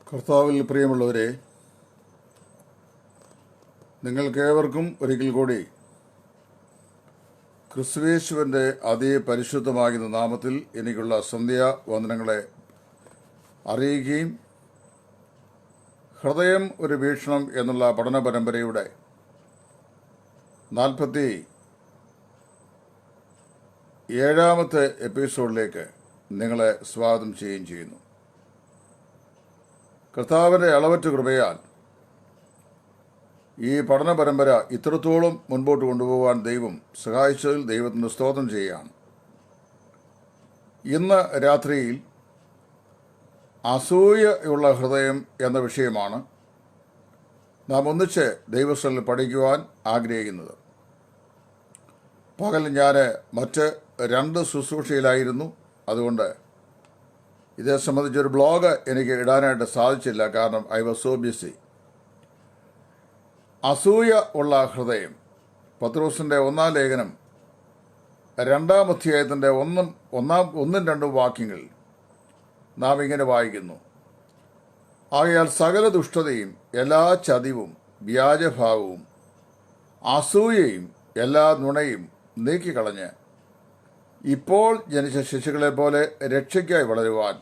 കർത്താവിൽ പ്രിയമുള്ളവരെ, നിങ്ങൾക്കേവർക്കും ഒരിക്കൽ കൂടി ക്രിസ്തുയേശുവിൻ്റെ അതിപരിശുദ്ധമാകുന്ന നാമത്തിൽ എനിക്കുള്ള സന്ധ്യാവന്ദനങ്ങളെ അറിയിക്കുകയും ഹൃദയം ഒരു വീക്ഷണം എന്നുള്ള പഠന പരമ്പരയുടെ 47ാമത്തെ എപ്പിസോഡിലേക്ക് നിങ്ങളെ സ്വാഗതം ചെയ്യുകയും ചെയ്യുന്നു. കർത്താവിൻ്റെ അളവറ്റ കൃപയാൽ ഈ പഠന പരമ്പര ഇത്രത്തോളം മുൻപോട്ട് കൊണ്ടുപോകാൻ ദൈവം സഹായിച്ചതിൽ ദൈവത്തിന് സ്തോത്രം ചെയ്യുകയാണ്. ഇന്ന് രാത്രിയിൽ അസൂയയുള്ള ഹൃദയം എന്ന വിഷയമാണ് നാം ഒന്നിച്ച് ദൈവസ്ഥലിൽ പഠിക്കുവാൻ ആഗ്രഹിക്കുന്നത്. പകൽ ഞാൻ മറ്റ് 2 ശുശ്രൂഷയിലായിരുന്നു. അതുകൊണ്ട് ഇതേ സംബന്ധിച്ചൊരു ബ്ലോഗ് എനിക്ക് ഇടാനായിട്ട് സാധിച്ചില്ല. കാരണം ഐ വാസ് സോ ബിസി. അസൂയ ഉള്ള ഹൃദയം, പത്രോസിൻ്റെ 1-ാം ലേഖനം 2-ാം അധ്യായത്തിൻ്റെ 1-2 വാക്യങ്ങൾ നാം ഇങ്ങനെ വായിക്കുന്നു: ആകയാൽ സകല ദുഷ്ടതയും എല്ലാ ചതിവും വ്യാജഭാവവും അസൂയയും എല്ലാ നുണയും നീക്കിക്കളഞ്ഞ് ഇപ്പോൾ ജനിച്ച ശിശുക്കളെ പോലെ രക്ഷയ്ക്കായി വളരുവാൻ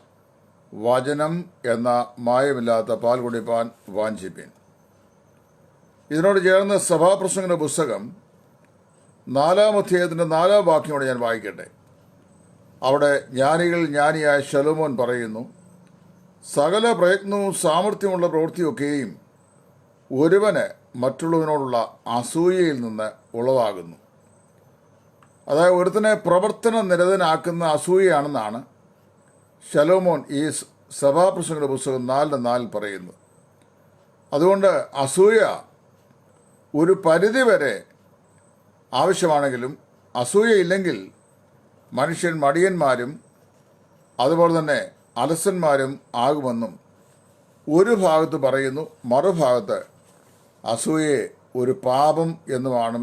വചനം എന്ന മായമില്ലാത്ത പാൽ കുടിപ്പാൻ വാഞ്ചിപ്പിൻ. ഇതിനോട് ചേർന്ന് സഭാപ്രസംഗങ്ങളുടെ പുസ്തകം 4-ാം അധ്യായത്തിൻ്റെ 4-ാം വാക്യോടെ ഞാൻ വായിക്കട്ടെ. അവിടെ ജ്ഞാനിയായ ശലോമോൻ പറയുന്നു: സകല പ്രയത്നവും സാമർഥ്യമുള്ള പ്രവൃത്തിയൊക്കെയും ഒരുവന് മറ്റുള്ളവനോടുള്ള അസൂയയിൽ നിന്ന് ഉളവാകുന്നു. അതായത് ഒരുത്തനെ പ്രവർത്തന നിരതനാക്കുന്ന അസൂയയാണെന്നാണ് ശലോമോൻ ഈ സഭാപ്രസംഗങ്ങളുടെ പുസ്തകം 4:4 പറയുന്നത്. അതുകൊണ്ട് അസൂയ ഒരു പരിധിവരെ ആവശ്യമാണെങ്കിലും അസൂയയില്ലെങ്കിൽ മനുഷ്യൻ മടിയന്മാരും അതുപോലെ തന്നെ അലസന്മാരും ആകുമെന്നും ഒരു ഭാഗത്ത് പറയുന്നു, മറുഭാഗത്ത് അസൂയയെ ഒരു പാപം എന്നുമാണ്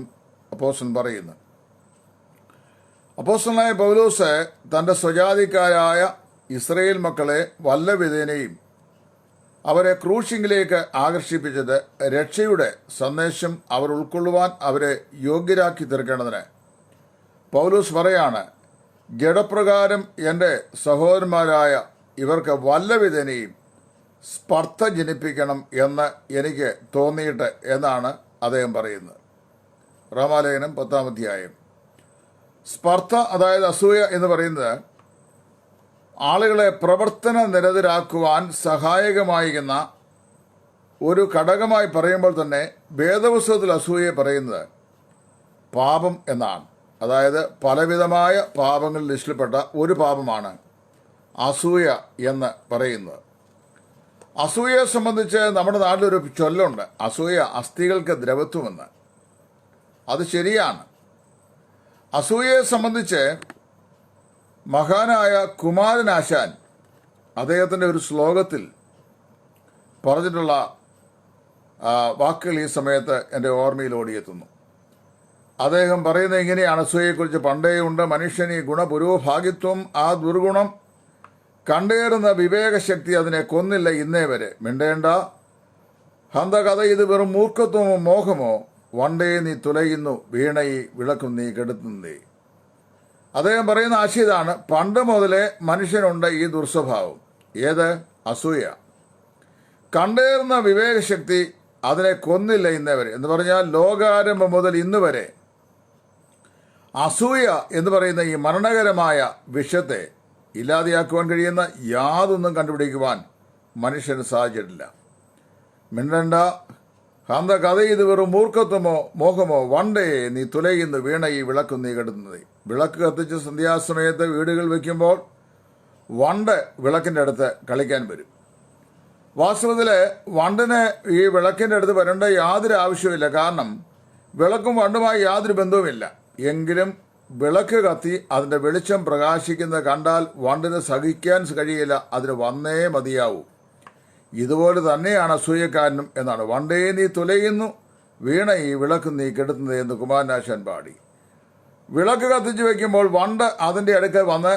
അപ്പോസ്തലൻ പറയുന്നത്. അപ്പോസ്തലനായ പൗലോസ് തൻ്റെ സ്വജാതിക്കാരായ ഇസ്രയേൽ മക്കളെ വല്ലവിധേനയും അവരെ ക്രൂശിങ്കിലേക്ക് ആകർഷിപ്പിച്ചത് രക്ഷയുടെ സന്ദേശം അവർ ഉൾക്കൊള്ളുവാൻ അവരെ യോഗ്യരാക്കി തീർക്കേണ്ടതിന്. പൗലോസ് പറയാണ്: ജഡപ്രകാരം എൻ്റെ സഹോദരന്മാരായ ഇവർക്ക് വല്ലവിധേനയും സ്പർദ്ധ ജനിപ്പിക്കണം എന്ന് എനിക്ക് തോന്നിയിട്ട് എന്നാണ് അദ്ദേഹം പറയുന്നത്. റോമാലേഖനം 10-ാം അധ്യായം. സ്പർദ്ധ, അതായത് അസൂയ എന്ന് പറയുന്നത് ആളുകളെ പ്രവർത്തന നിരതരാക്കുവാൻ സഹായകമായിരിക്കുന്ന ഒരു ഘടകമായി പറയുമ്പോൾ തന്നെ വേദപുസ്തകത്തിൽ അസൂയയെ പറയുന്നത് പാപം എന്നാണ്. അതായത് പലവിധമായ പാപങ്ങളിൽ ലിസ്റ്റിൽപ്പെട്ട ഒരു പാപമാണ് അസൂയ എന്ന് പറയുന്നത്. അസൂയയെ സംബന്ധിച്ച് നമ്മുടെ നാട്ടിലൊരു ചൊല്ലുണ്ട്: അസൂയ അസ്ഥികൾക്ക് ദ്രവത്വമെന്ന്. അത് ശരിയാണ്. അസൂയയെ സംബന്ധിച്ച് മഹാനായ കുമാരനാശാൻ അദ്ദേഹത്തിൻ്റെ ഒരു ശ്ലോകത്തിൽ പറഞ്ഞിട്ടുള്ള വാക്കുകൾ ഈ സമയത്ത് എൻ്റെ ഓർമ്മയിൽ ഓടിയെത്തുന്നു. അദ്ദേഹം പറയുന്നത് ഇങ്ങനെയാണ്: അസൂയയെക്കുറിച്ച് പണ്ടേയുണ്ട് മനുഷ്യന് ഈ ഗുണപുരോഭാഗ്യത്വം, ആ ദുർഗുണം കണ്ടേറുന്ന വിവേകശക്തി അതിനെ കൊന്നില്ല ഇന്നേ വരെ. മിണ്ടേണ്ട ഹന്തകഥ, ഇത് വെറും മൂർഖത്വമോ മോഹമോ, വണ്ടേ നീ തുലയുന്നു വീണയി വിളക്കും നീ കെടുത്തുന്നേ. അദ്ദേഹം പറയുന്ന ആശയം ഇതാണ്: പണ്ട് മുതലേ മനുഷ്യനുണ്ട് ഈ ദുർസ്വഭാവം. ഏത്? അസൂയ. കണ്ടേറുന്ന വിവേകശക്തി അതിനെ കൊന്നില്ല ഇന്നേ വരെ എന്ന് പറഞ്ഞാൽ ലോകാരംഭം മുതൽ ഇന്ന് വരെ അസൂയ എന്ന് പറയുന്ന ഈ മരണകരമായ വിഷത്തെ ഇല്ലാതെയാക്കുവാൻ കഴിയുന്ന യാതൊന്നും കണ്ടുപിടിക്കുവാൻ മനുഷ്യന് സാധിച്ചിട്ടില്ല. മിണ്ടണ്ട ഹന്ത കഥ, ഇത് വെറും മൂർഖത്വമോ മോഹമോ, വണ്ടേ നീ തുലയുന്നു വീണയി വിളക്കും നീ കെടുന്നത്. വിളക്ക് കത്തിച്ച് സന്ധ്യാസമയത്ത് വീടുകൾ വയ്ക്കുമ്പോൾ വണ്ട് വിളക്കിൻ്റെ അടുത്ത് കളിക്കാൻ വരും. വാസ്തവത്തിൽ വണ്ടിന് ഈ വിളക്കിൻ്റെ അടുത്ത് വരേണ്ട യാതൊരു ആവശ്യമില്ല. കാരണം വിളക്കും വണ്ടുമായി യാതൊരു ബന്ധവുമില്ല. എങ്കിലും വിളക്ക് കത്തി അതിൻ്റെ വെളിച്ചം പ്രകാശിക്കുന്നത് കണ്ടാൽ വണ്ടിന് സഹിക്കാൻ കഴിയില്ല, അതിന് വന്നേ മതിയാവൂ. ഇതുപോലെ തന്നെയാണ് അസൂയക്കാരനും എന്നാണ്. വണ്ടേ നീ തുലയുന്നു വീണ ഈ വിളക്ക് നീ കെടുത്തുന്നത് എന്ന് കുമാരനാശാൻ പാടി. വിളക്ക് കത്തിച്ച് വയ്ക്കുമ്പോൾ വണ്ട് അതിൻ്റെ അടുക്കൽ വന്ന്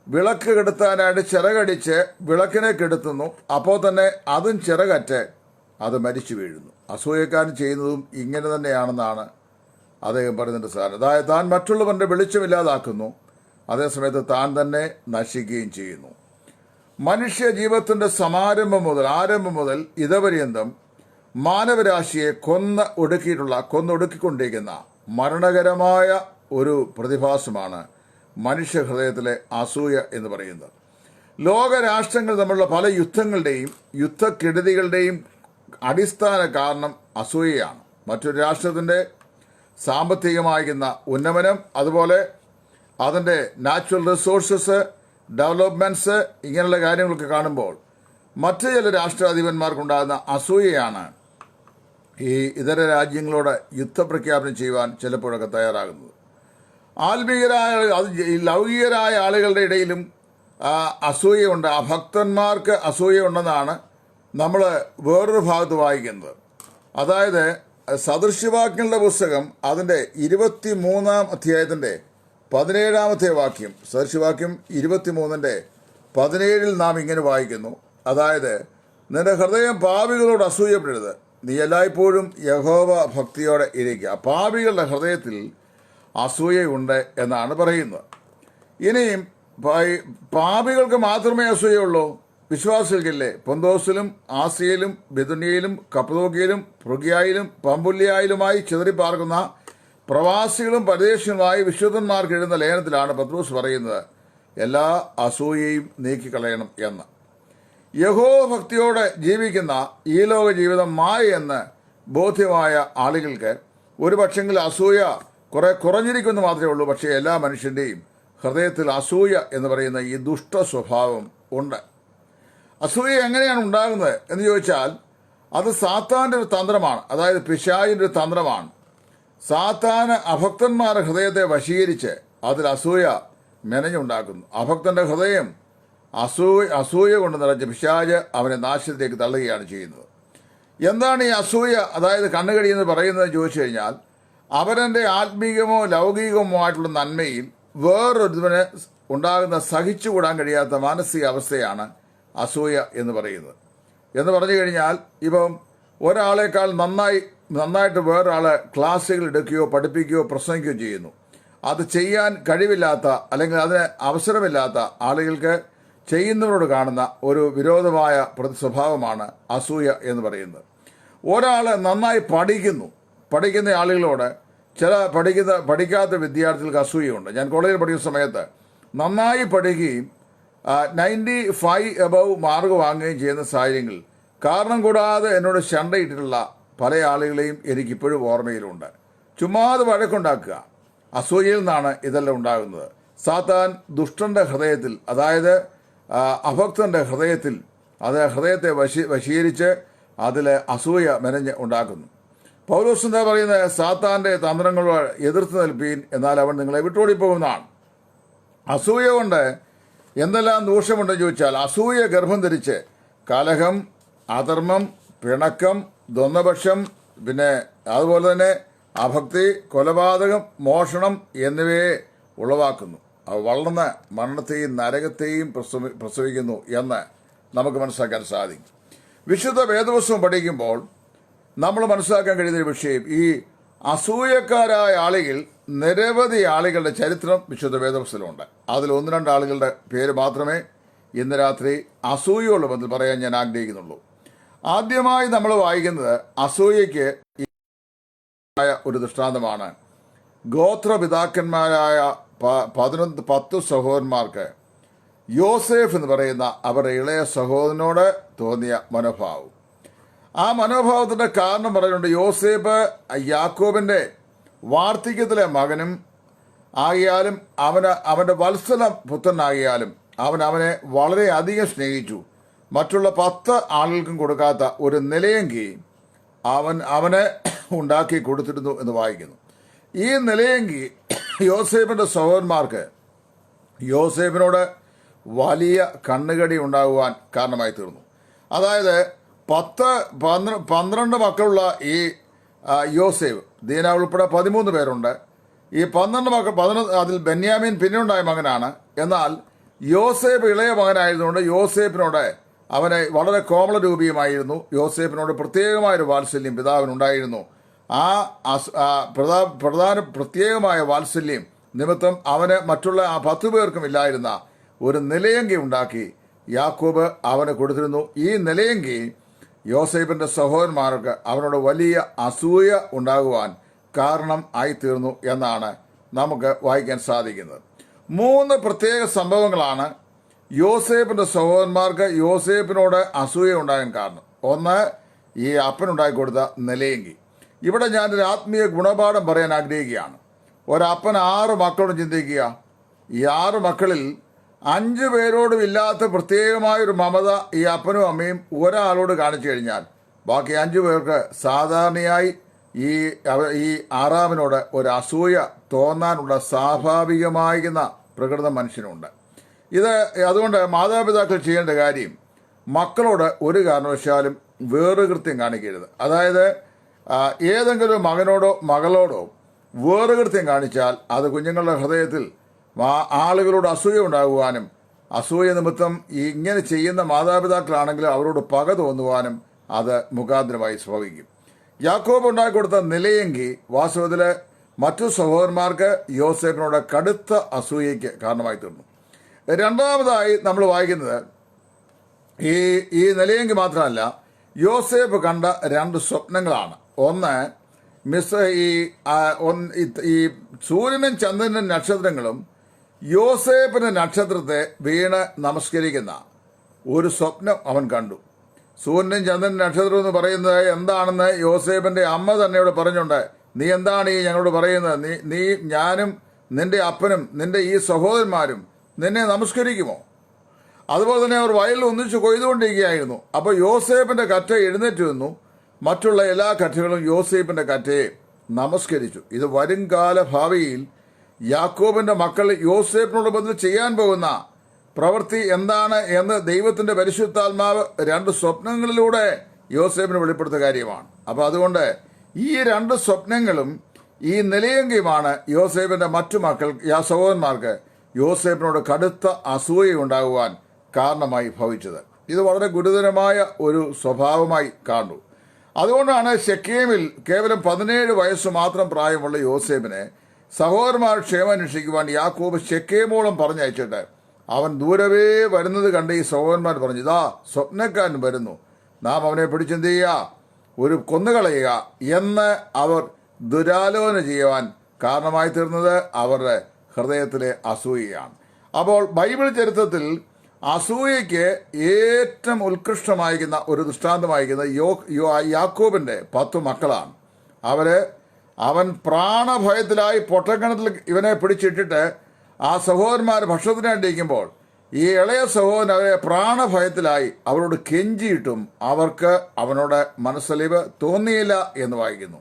വിളക്ക് കെടുത്താനായിട്ട് ചിറകടിച്ച് വിളക്കിനെ കെടുത്തുന്നു. അപ്പോൾ തന്നെ അതും ചിറകറ്റ് അത് മരിച്ചു വീഴുന്നു. അസൂയക്കാരൻ ചെയ്യുന്നതും ഇങ്ങനെ തന്നെയാണെന്നാണ് അദ്ദേഹം പറയുന്നുണ്ട് സാർ. അതായത് താൻ മറ്റുള്ളവരുടെ വെളിച്ചമില്ലാതാക്കുന്നു, അതേസമയത്ത് താൻ തന്നെ നശിക്കുകയും ചെയ്യുന്നു. മനുഷ്യ ജീവിതത്തിന്റെ ആരംഭം മുതൽ ഇതപര്യന്തം മാനവരാശിയെ കൊന്നൊടുക്കിക്കൊണ്ടിരിക്കുന്ന മരണകരമായ ഒരു പ്രതിഭാസമാണ് മനുഷ്യ ഹൃദയത്തിലെ അസൂയ എന്ന് പറയുന്നത്. ലോകരാഷ്ട്രങ്ങൾ തമ്മിലുള്ള പല യുദ്ധങ്ങളുടെയും യുദ്ധക്കെടുതികളുടെയും അടിസ്ഥാന കാരണം അസൂയയാണ്. മറ്റൊരു രാഷ്ട്രത്തിന്റെ സാമ്പത്തികമായിരിക്കുന്ന ഉന്നമനം, അതുപോലെ അതിൻ്റെ നാച്ചുറൽ റിസോഴ്സസ്, ഡെവലപ്മെന്റ്സ്, ഇങ്ങനെയുള്ള കാര്യങ്ങളൊക്കെ കാണുമ്പോൾ മറ്റു ചില രാഷ്ട്രാധിപന്മാർക്കുണ്ടാകുന്ന അസൂയയാണ് ഈ ഇതര രാജ്യങ്ങളോട് യുദ്ധപ്രഖ്യാപനം ചെയ്യുവാൻ ചിലപ്പോഴൊക്കെ തയ്യാറാകുന്നത്. ലൗകികരായ ആളുകളുടെ ഇടയിലും അസൂയയുണ്ട്. ഭക്തന്മാർക്ക് അസൂയയുണ്ടെന്നാണ് നമ്മൾ വേറൊരു ഭാഗത്ത് വായിക്കുന്നത്. അതായത് സദൃശ്യവാക്യങ്ങളുടെ പുസ്തകം അതിൻ്റെ 23-ാം അധ്യായത്തിൻ്റെ 17-ാമത്തെ വാക്യം, സദൃശ്യവാക്യം 23-ന്റെ-17 നാം ഇങ്ങനെ വായിക്കുന്നു. അതായത്, നിന്റെ ഹൃദയം പാപികളോട് അസൂയപ്പെടരുത്, നീ എല്ലായ്പ്പോഴും യഹോവ ഭക്തിയോടെ ഇരിക്കുക. പാപികളുടെ ഹൃദയത്തിൽ അസൂയയുണ്ട് എന്നാണ് പറയുന്നത്. ഇനിയും പാപികൾക്ക് മാത്രമേ അസൂയുള്ളൂ, വിശ്വാസികൾക്കില്ലേ? പൊന്തോസിലും ആസിയയിലും ബിദുനിയയിലും കപ്പദോക്യയിലും ഫ്രുഗ്യായിലും പമ്പുല്യായിലുമായി ചിതറിപ്പാർക്കുന്ന പ്രവാസികളും പരദേശികളുമായി വിശുദ്ധന്മാർക്ക് എഴുതുന്ന ലേഖനത്തിലാണ് പത്രോസ് പറയുന്നത്, എല്ലാ അസൂയയും നീക്കിക്കളയണം എന്ന്. യഹോവ ഭക്തിയോടെ ജീവിക്കുന്ന ഈ ലോക ജീവിതം മായ എന്ന് ബോധ്യമായ ആളുകൾക്ക് ഒരു പക്ഷെങ്കിൽ അസൂയ കുറഞ്ഞിരിക്കുമെന്ന് മാത്രമേ ഉള്ളൂ. പക്ഷേ എല്ലാ മനുഷ്യന്റെയും ഹൃദയത്തിൽ അസൂയ എന്ന് പറയുന്ന ഈ ദുഷ്ട സ്വഭാവം ഉണ്ട്. അസൂയ എങ്ങനെയാണ് ഉണ്ടാകുന്നത് എന്ന് ചോദിച്ചാൽ, അത് സാത്താന്റെ ഒരു തന്ത്രമാണ്. അതായത് പിശാചിന്റെ ഒരു തന്ത്രമാണ്. സാത്താന് അഭക്തന്മാരുടെ ഹൃദയത്തെ വശീകരിച്ച് അതിൽ അസൂയ മെനഞ്ഞുണ്ടാക്കുന്നു. അഭക്തന്റെ ഹൃദയം അസൂയ കൊണ്ട് നിറഞ്ഞ പിശാച് അവനെ നാശത്തിലേക്ക് തള്ളുകയാണ് ചെയ്യുന്നത്. എന്താണ് ഈ അസൂയ, അതായത് കണ്ണുകടി എന്ന് പറയുന്നത് ചോദിച്ചു കഴിഞ്ഞാൽ, അവരൻ്റെ ആത്മീകമോ ലൗകികമോ ആയിട്ടുള്ള നന്മയിൽ വേറൊരുവന് ഉണ്ടാകുന്ന സഹിച്ചുകൂടാൻ കഴിയാത്ത മാനസിക അവസ്ഥയാണ് അസൂയ എന്ന് പറയുന്നത്. എന്ന് പറഞ്ഞു കഴിഞ്ഞാൽ, ഇപ്പം ഒരാളെക്കാൾ നന്നായിട്ട് വേറൊരാളെ ക്ലാസ്സുകൾ എടുക്കുകയോ പഠിപ്പിക്കുകയോ പ്രസംഗിക്കുകയോ ചെയ്യുന്നു. അത് ചെയ്യാൻ കഴിവില്ലാത്ത അല്ലെങ്കിൽ അതിന് അവസരമില്ലാത്ത ആളുകൾക്ക് ചെയ്യുന്നവരോട് കാണുന്ന ഒരു വിരോധമായ സ്വഭാവമാണ് അസൂയ എന്ന് പറയുന്നത്. ഒരാൾ നന്നായി പഠിക്കുന്ന ആളുകളോട് ചില പഠിക്കാത്ത വിദ്യാർത്ഥികൾക്ക് അസൂയുണ്ട്. ഞാൻ കോളേജിൽ പഠിക്കുന്ന സമയത്ത് നന്നായി പഠിക്കുകയും 95 എബവ് മാർക്ക് വാങ്ങുകയും ചെയ്യുന്ന സാഹചര്യങ്ങളിൽ കാരണം കൂടാതെ എന്നോട് ശണ്ടയിട്ടിട്ടുള്ള പല ആളുകളെയും എനിക്കിപ്പോഴും ഓർമ്മയിലുണ്ട്. ചുമ്മാതെ വഴക്കുണ്ടാക്കുക, അസൂയയിൽ നിന്നാണ് ഇതെല്ലാം ഉണ്ടാകുന്നത്. സാത്താൻ ദുഷ്ടന്റെ ഹൃദയത്തിൽ, അതായത് അഭക്തന്റെ ഹൃദയത്തിൽ, അത് ഹൃദയത്തെ വശീകരിച്ച് അതിൽ അസൂയ മെനഞ്ഞ് ഉണ്ടാക്കുന്നു. പൗലോസ് എന്താ പറയുന്നത്? സാത്താന്റെ തന്ത്രങ്ങളോട് എതിർത്ത് നിൽപ്പീൻ, എന്നാൽ അവൻ നിങ്ങളെ വിട്ടോടിപ്പോകുന്നതാണ്. അസൂയ കൊണ്ട് എന്തെല്ലാം ദോഷമുണ്ടെന്ന് ചോദിച്ചാൽ, അസൂയ ഗർഭം ധരിച്ച് കലഹം, അധർമ്മം, പിണക്കം, ദ്വന്ദ്വപക്ഷം, പിന്നെ അതുപോലെ തന്നെ അഭക്തി, കൊലപാതകം, മോഷണം എന്നിവയെ ഉളവാക്കുന്നു. അവ വളർന്ന് മരണത്തെയും നരകത്തെയും പ്രസവിക്കുന്നു എന്ന് നമുക്ക് മനസ്സിലാക്കാൻ സാധിക്കും. വിശുദ്ധ വേദപുസ്തകം പഠിക്കുമ്പോൾ നമ്മൾ മനസ്സിലാക്കാൻ കഴിയുന്ന ഒരു വിഷയം, ഈ അസൂയക്കാരായ ആളുകൾ നിരവധി ആളുകളുടെ ചരിത്രം വിശുദ്ധ വേദപുസ്തകത്തിലുണ്ട്. അതിൽ 1-2 ആളുകളുടെ പേര് മാത്രമേ ഇന്ന് രാത്രി അസൂയയുള്ള ബന്ധത്തിൽ പറയാൻ ഞാൻ ആഗ്രഹിക്കുന്നുള്ളൂ. ആദ്യമായി നമ്മൾ വായിക്കുന്നത് അസൂയയ്ക്ക് ഒരു ദൃഷ്ടാന്തമാണ്. ഗോത്രപിതാക്കന്മാരായ 10 സഹോദരന്മാർക്ക് യോസേഫ് എന്ന് പറയുന്ന അവരുടെ ഇളയ സഹോദരനോട് തോന്നിയ മനോഭാവം. ആ മനോഭാവത്തിന്റെ കാരണം പറയുന്നുണ്ട്. യോസേഫ് യാക്കോബിന്റെ വാർദ്ധക്യത്തിലെ മകനും ആകിയാലും അവന്റെ വത്സല പുത്രനാകിയാലും അവനെ വളരെയധികം സ്നേഹിച്ചു. മറ്റുള്ള 10 ആളുകൾക്കും കൊടുക്കാത്ത ഒരു നിലയങ്കി അവന് ഉണ്ടാക്കി കൊടുത്തിരുന്നു എന്ന് വായിക്കുന്നു. ഈ നിലയങ്കി യോസേഫിന്റെ സഹോദരന്മാർക്ക് യോസേഫിനോട് വലിയ കണ്ണുകടി ഉണ്ടാകുവാൻ കാരണമായി തീർന്നു. അതായത് 12 മക്കളുള്ള ഈ യോസേഫ്, ദീന ഉൾപ്പെടെ 13 പേരുണ്ട്. ഈ 12 മക്കൾ, അതിൽ ബെന്യാമീൻ പിന്നെ ഉണ്ടായ മകനാണ്. എന്നാൽ യോസേപ്പ് ഇളയ മകനായതുകൊണ്ട് യോസേപ്പിനോട് അവനെ വളരെ കോമളരൂപിയുമായിരുന്നു. യോസേപ്പിനോട് പ്രത്യേകമായൊരു വാത്സല്യം പിതാവിനുണ്ടായിരുന്നു. ആ പ്രത്യേകമായ വാത്സല്യം നിമിത്തം അവന് മറ്റുള്ള ആ 10 പേർക്കും ഇല്ലായിരുന്ന ഒരു നിലയങ്കി ഉണ്ടാക്കി യാക്കോബ് അവന് കൊടുത്തിരുന്നു. ഈ നിലയങ്കി യോസേപ്പിന്റെ സഹോദരന്മാർക്ക് അവനോട് വലിയ അസൂയ ഉണ്ടാകുവാൻ കാരണം ആയിത്തീർന്നു എന്നാണ് നമുക്ക് വായിക്കാൻ സാധിക്കുന്നത്. 3 പ്രത്യേക സംഭവങ്ങളാണ് യോസേപ്പിന്റെ സഹോദരന്മാർക്ക് യോസേപ്പിനോട് അസൂയ ഉണ്ടാകാൻ കാരണം. ഒന്ന്, ഈ അപ്പനുണ്ടാക്കി കൊടുത്ത നിലയങ്കി. ഇവിടെ ഞാനൊരു ആത്മീയ ഗുണപാഠം പറയാൻ ആഗ്രഹിക്കുകയാണ്. ഒരപ്പൻ 6 മക്കളോട് ചിന്തിക്കുക. ഈ 6 മക്കളിൽ 5 പേരോടും ഇല്ലാത്ത പ്രത്യേകമായൊരു മമത ഈ അപ്പനും അമ്മയും ഒരാളോട് കാണിച്ചു കഴിഞ്ഞാൽ ബാക്കി 5 പേർക്ക് സാധാരണയായി ഈ 6-അവനോട് ഒരു അസൂയ തോന്നാനുള്ള സ്വാഭാവികമായിരുന്ന പ്രകൃതം മനുഷ്യനുണ്ട്. അതുകൊണ്ട് മാതാപിതാക്കൾ ചെയ്യേണ്ട കാര്യം, മക്കളോട് ഒരു കാരണവശാലും വേറുകൃത്യം കാണിക്കരുത്. അതായത് ഏതെങ്കിലും മകനോടോ മകളോടോ വേറുകൃത്യം കാണിച്ചാൽ അത് കുഞ്ഞുങ്ങളുടെ ഹൃദയത്തിൽ ആളുകളോട് അസൂയ ഉണ്ടാകുവാനും അസൂയ നിമിത്തം ഇങ്ങനെ ചെയ്യുന്ന മാതാപിതാക്കളാണെങ്കിൽ അവരോട് പക തോന്നുവാനും അത് മുഖാന്തരമായി സംഭവിക്കും. യാക്കോബ് ഉണ്ടാക്കി കൊടുത്ത നിലയങ്കി വാസ്തവത്തിൽ മറ്റു സഹോദരന്മാർക്ക് യോസേപ്പിനോട് കടുത്ത അസൂയയ്ക്ക് കാരണമായി തീർന്നു. രണ്ടാമതായി നമ്മൾ വായിക്കുന്നത് ഈ നിലയങ്കി മാത്രമല്ല, യോസേപ്പ് കണ്ട 2 സ്വപ്നങ്ങളാണ്. ഒന്ന്, ഈ സൂര്യനും ചന്ദ്രനും നക്ഷത്രങ്ങളും യോസേപ്പിന്റെ നക്ഷത്രത്തെ വീണ് നമസ്കരിക്കുന്ന ഒരു സ്വപ്നം അവൻ കണ്ടു. സൂര്യനും ചന്ദ്രനും നക്ഷത്രം എന്ന് പറയുന്നത് എന്താണെന്ന് യോസേപ്പിന്റെ അമ്മ തന്നെയോട് പറഞ്ഞുണ്ട്. നീ എന്താണ് ഈ ഞങ്ങളോട് പറയുന്നത്? നീ ഞാനും നിന്റെ അപ്പനും നിന്റെ ഈ സഹോദരന്മാരും നിന്നെ നമസ്കരിക്കുമോ? അതുപോലെ തന്നെ അവർ വയലിൽ ഒന്നിച്ച് കൊയ്തുകൊണ്ടിരിക്കുകയായിരുന്നു. അപ്പോൾ യോസേപ്പിന്റെ കറ്റ എഴുന്നേറ്റ് നിന്നു. മറ്റുള്ള എല്ലാ കറ്റകളും യോസേപ്പിന്റെ കറ്റയെ നമസ്കരിച്ചു. ഇത് വരുംകാല ഭാവിയിൽ യാക്കോബിന്റെ മക്കൾ യോസേപ്പിനോട് ബന്ധം ചെയ്യാൻ പോകുന്ന പ്രവൃത്തി എന്താണ് എന്ന് ദൈവത്തിന്റെ പരിശുദ്ധാത്മാവ് 2 സ്വപ്നങ്ങളിലൂടെ യോസേപ്പിന് വെളിപ്പെടുത്ത കാര്യമാണ്. അപ്പോൾ അതുകൊണ്ട് ഈ 2 സ്വപ്നങ്ങളും ഈ നിലയങ്കിയുമാണ് യോസേപ്പിന്റെ മറ്റു മക്കൾ സഹോദരന്മാർക്ക് യോസേപ്പിനോട് കടുത്ത അസൂയ ഉണ്ടാകുവാൻ കാരണമായി ഭവിച്ചത്. ഇത് വളരെ ഗുരുതരമായ ഒരു സ്വഭാവമായി കാണു. അതുകൊണ്ടാണ് ശെഖേമിൽ കേവലം 17 വയസ്സ് മാത്രം പ്രായമുള്ള യോസേപ്പിനെ സഹോദരന്മാർ ക്ഷേമന്വേഷിക്കുവാൻ യാക്കോബ് ശെഖേമോളം പറഞ്ഞയച്ചിട്ട് അവൻ ദൂരവേ വരുന്നത് കണ്ട് ഈ സഹോദരന്മാർ പറഞ്ഞു, ഇതാ സ്വപ്നക്കാരൻ വരുന്നു, നാം അവനെ പിടിച്ചെന്ത് ചെയ്യുക, ഒരു കൊന്നുകളയുക എന്ന് അവർ ദുരാലോചന ചെയ്യുവാൻ കാരണമായി തീർന്നത് അവരുടെ ഹൃദയത്തിലെ അസൂയയാണ്. അപ്പോൾ ബൈബിൾ ചരിത്രത്തിൽ അസൂയയ്ക്ക് ഏറ്റവും ഉത്കൃഷ്ടമായിരിക്കുന്ന ഒരു ദൃഷ്ടാന്തമായിരിക്കുന്ന യാക്കോബിന്റെ 10 മക്കളാണ്. അവൻ പ്രാണഭയത്തിലായി പൊട്ടക്കിണറ്റിൽ ഇവനെ പിടിച്ചിട്ടിട്ട് ആ സഹോദരന്മാർ ഭക്ഷണത്തിനായിട്ടിരിക്കുമ്പോൾ ഈ ഇളയ സഹോദരൻ അവരെ പ്രാണഭയത്തിലായി അവരോട് കെഞ്ചിയിട്ടും അവർക്ക് അവനോട് മനസ്സലിവ് തോന്നിയില്ല എന്ന് വായിക്കുന്നു.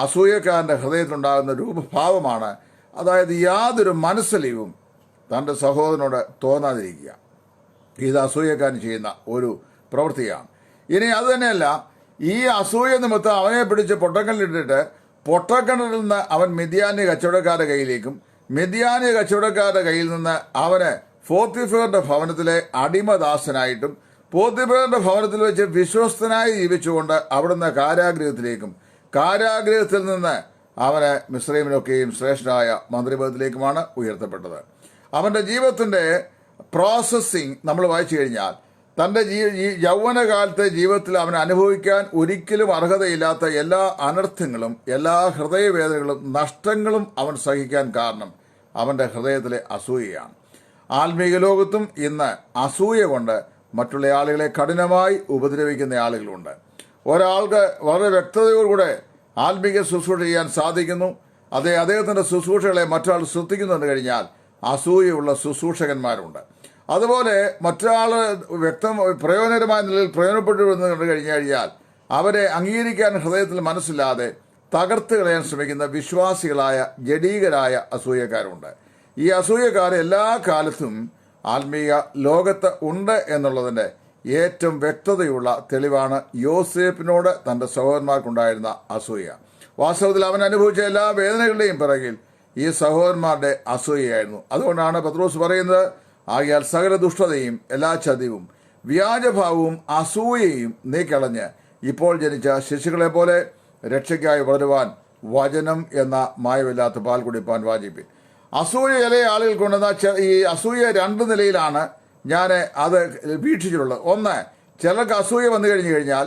അസൂയക്കാരന്റെ ഹൃദയത്തിലുണ്ടാകുന്ന രൂപഭാവമാണ്, അതായത് യാതൊരു മനസ്സലിവും തൻ്റെ സഹോദരനോട് തോന്നാതിരിക്കുക. ഇത് അസൂയക്കാരൻ ചെയ്യുന്ന ഒരു പ്രവൃത്തിയാണ്. ഇനി അത് തന്നെയല്ല, ഈ അസൂയ നിമിത്തം അവനെ പിടിച്ച് പൊട്ടക്കല്ലിട്ടിട്ട് പൊട്ടക്കിണറിൽ നിന്ന് അവൻ മിദ്യാന്യ കച്ചവടക്കാരുടെ കയ്യിലേക്കും മിദ്യാന്യ കച്ചവടക്കാരുടെ കയ്യിൽ നിന്ന് അവന് പോത്തിഫേറിന്റെ ഭവനത്തിലെ അടിമദാസനായിട്ടും പോത്തിഫേറിന്റെ ഭവനത്തിൽ വെച്ച് വിശ്വസ്തനായി ജീവിച്ചുകൊണ്ട് അവിടുന്ന് കാരാഗൃഹത്തിലേക്കും കാരാഗൃഹത്തിൽ നിന്ന് അവന് മിസ്രൈമിലൊക്കെയും ശ്രേഷ്ഠനായ മന്ത്രിപദത്തിലേക്കുമാണ് ഉയർത്തപ്പെട്ടത്. അവന്റെ ജീവിതത്തിന്റെ പ്രോസസ്സിംഗ് നമ്മൾ വായിച്ചു കഴിഞ്ഞാൽ തൻ്റെ യൗവനകാലത്തെ ജീവിതത്തിൽ അവൻ അനുഭവിക്കാൻ ഒരിക്കലും അർഹതയില്ലാത്ത എല്ലാ അനർത്ഥങ്ങളും എല്ലാ ഹൃദയവേദനകളും നഷ്ടങ്ങളും അവൻ സഹിക്കാൻ കാരണം അവൻ്റെ ഹൃദയത്തിലെ അസൂയയാണ്. ആത്മീയ ലോകത്തും ഇന്ന് അസൂയ കൊണ്ട് മറ്റുള്ള ആളുകളെ കഠിനമായി ഉപദ്രവിക്കുന്ന ആളുകളുണ്ട്. ഒരാൾക്ക് വളരെ വ്യക്തതയോടുകൂടെ ആത്മീയ ശുശ്രൂഷ ചെയ്യാൻ സാധിക്കുന്നു, അദ്ദേഹത്തിന്റെ ശുശ്രൂഷകളെ മറ്റൊരാൾ ശ്രദ്ധിക്കുന്നുണ്ട് കഴിഞ്ഞാൽ അസൂയുള്ള ശുശ്രൂഷകന്മാരുണ്ട്. അതുപോലെ മറ്റൊരാൾ പ്രയോജനകരമായ നിലയിൽ പ്രയോജനപ്പെട്ടു എന്ന് കണ്ടു കഴിഞ്ഞാൽ അവരെ അംഗീകരിക്കാൻ ഹൃദയത്തിൽ മനസ്സില്ലാതെ തകർത്ത് കളയാൻ ശ്രമിക്കുന്ന വിശ്വാസികളായ ജഡീകരായ അസൂയക്കാരുണ്ട്. ഈ അസൂയക്കാർ എല്ലാ കാലത്തും ആത്മീയ ലോകത്ത് ഉണ്ട് എന്നുള്ളതിന്റെ ഏറ്റവും വ്യക്തതയുള്ള തെളിവാണ് യോസേപ്പിനോട് തന്റെ സഹോദരന്മാർക്കുണ്ടായിരുന്ന അസൂയ. വാസ്തവത്തിൽ അവൻ അനുഭവിച്ച എല്ലാ വേദനകളുടെയും പിറകിൽ ഈ സഹോദരന്മാരുടെ അസൂയയായിരുന്നു. അതുകൊണ്ടാണ് പത്രോസ് പറയുന്നത്, ആകയാൽ സകല ദുഷ്ടതയും എല്ലാ ചതിവും വ്യാജഭാവവും അസൂയയും നീക്കളഞ്ഞ് ഇപ്പോൾ ജനിച്ച ശിശുക്കളെ പോലെ രക്ഷയ്ക്കായി വളരുവാൻ വചനം എന്ന മായമില്ലാത്ത പാൽ കുടിപ്പാൻ വാജിപ്പിൻ. അസൂയ ചില ആളുകൾ കൊണ്ടുവന്ന ഈ അസൂയ രണ്ട് നിലയിലാണ് ഞാൻ അത് വീക്ഷിച്ചിട്ടുള്ളത്. ഒന്ന്, ചിലർക്ക് അസൂയ വന്നു കഴിഞ്ഞു കഴിഞ്ഞാൽ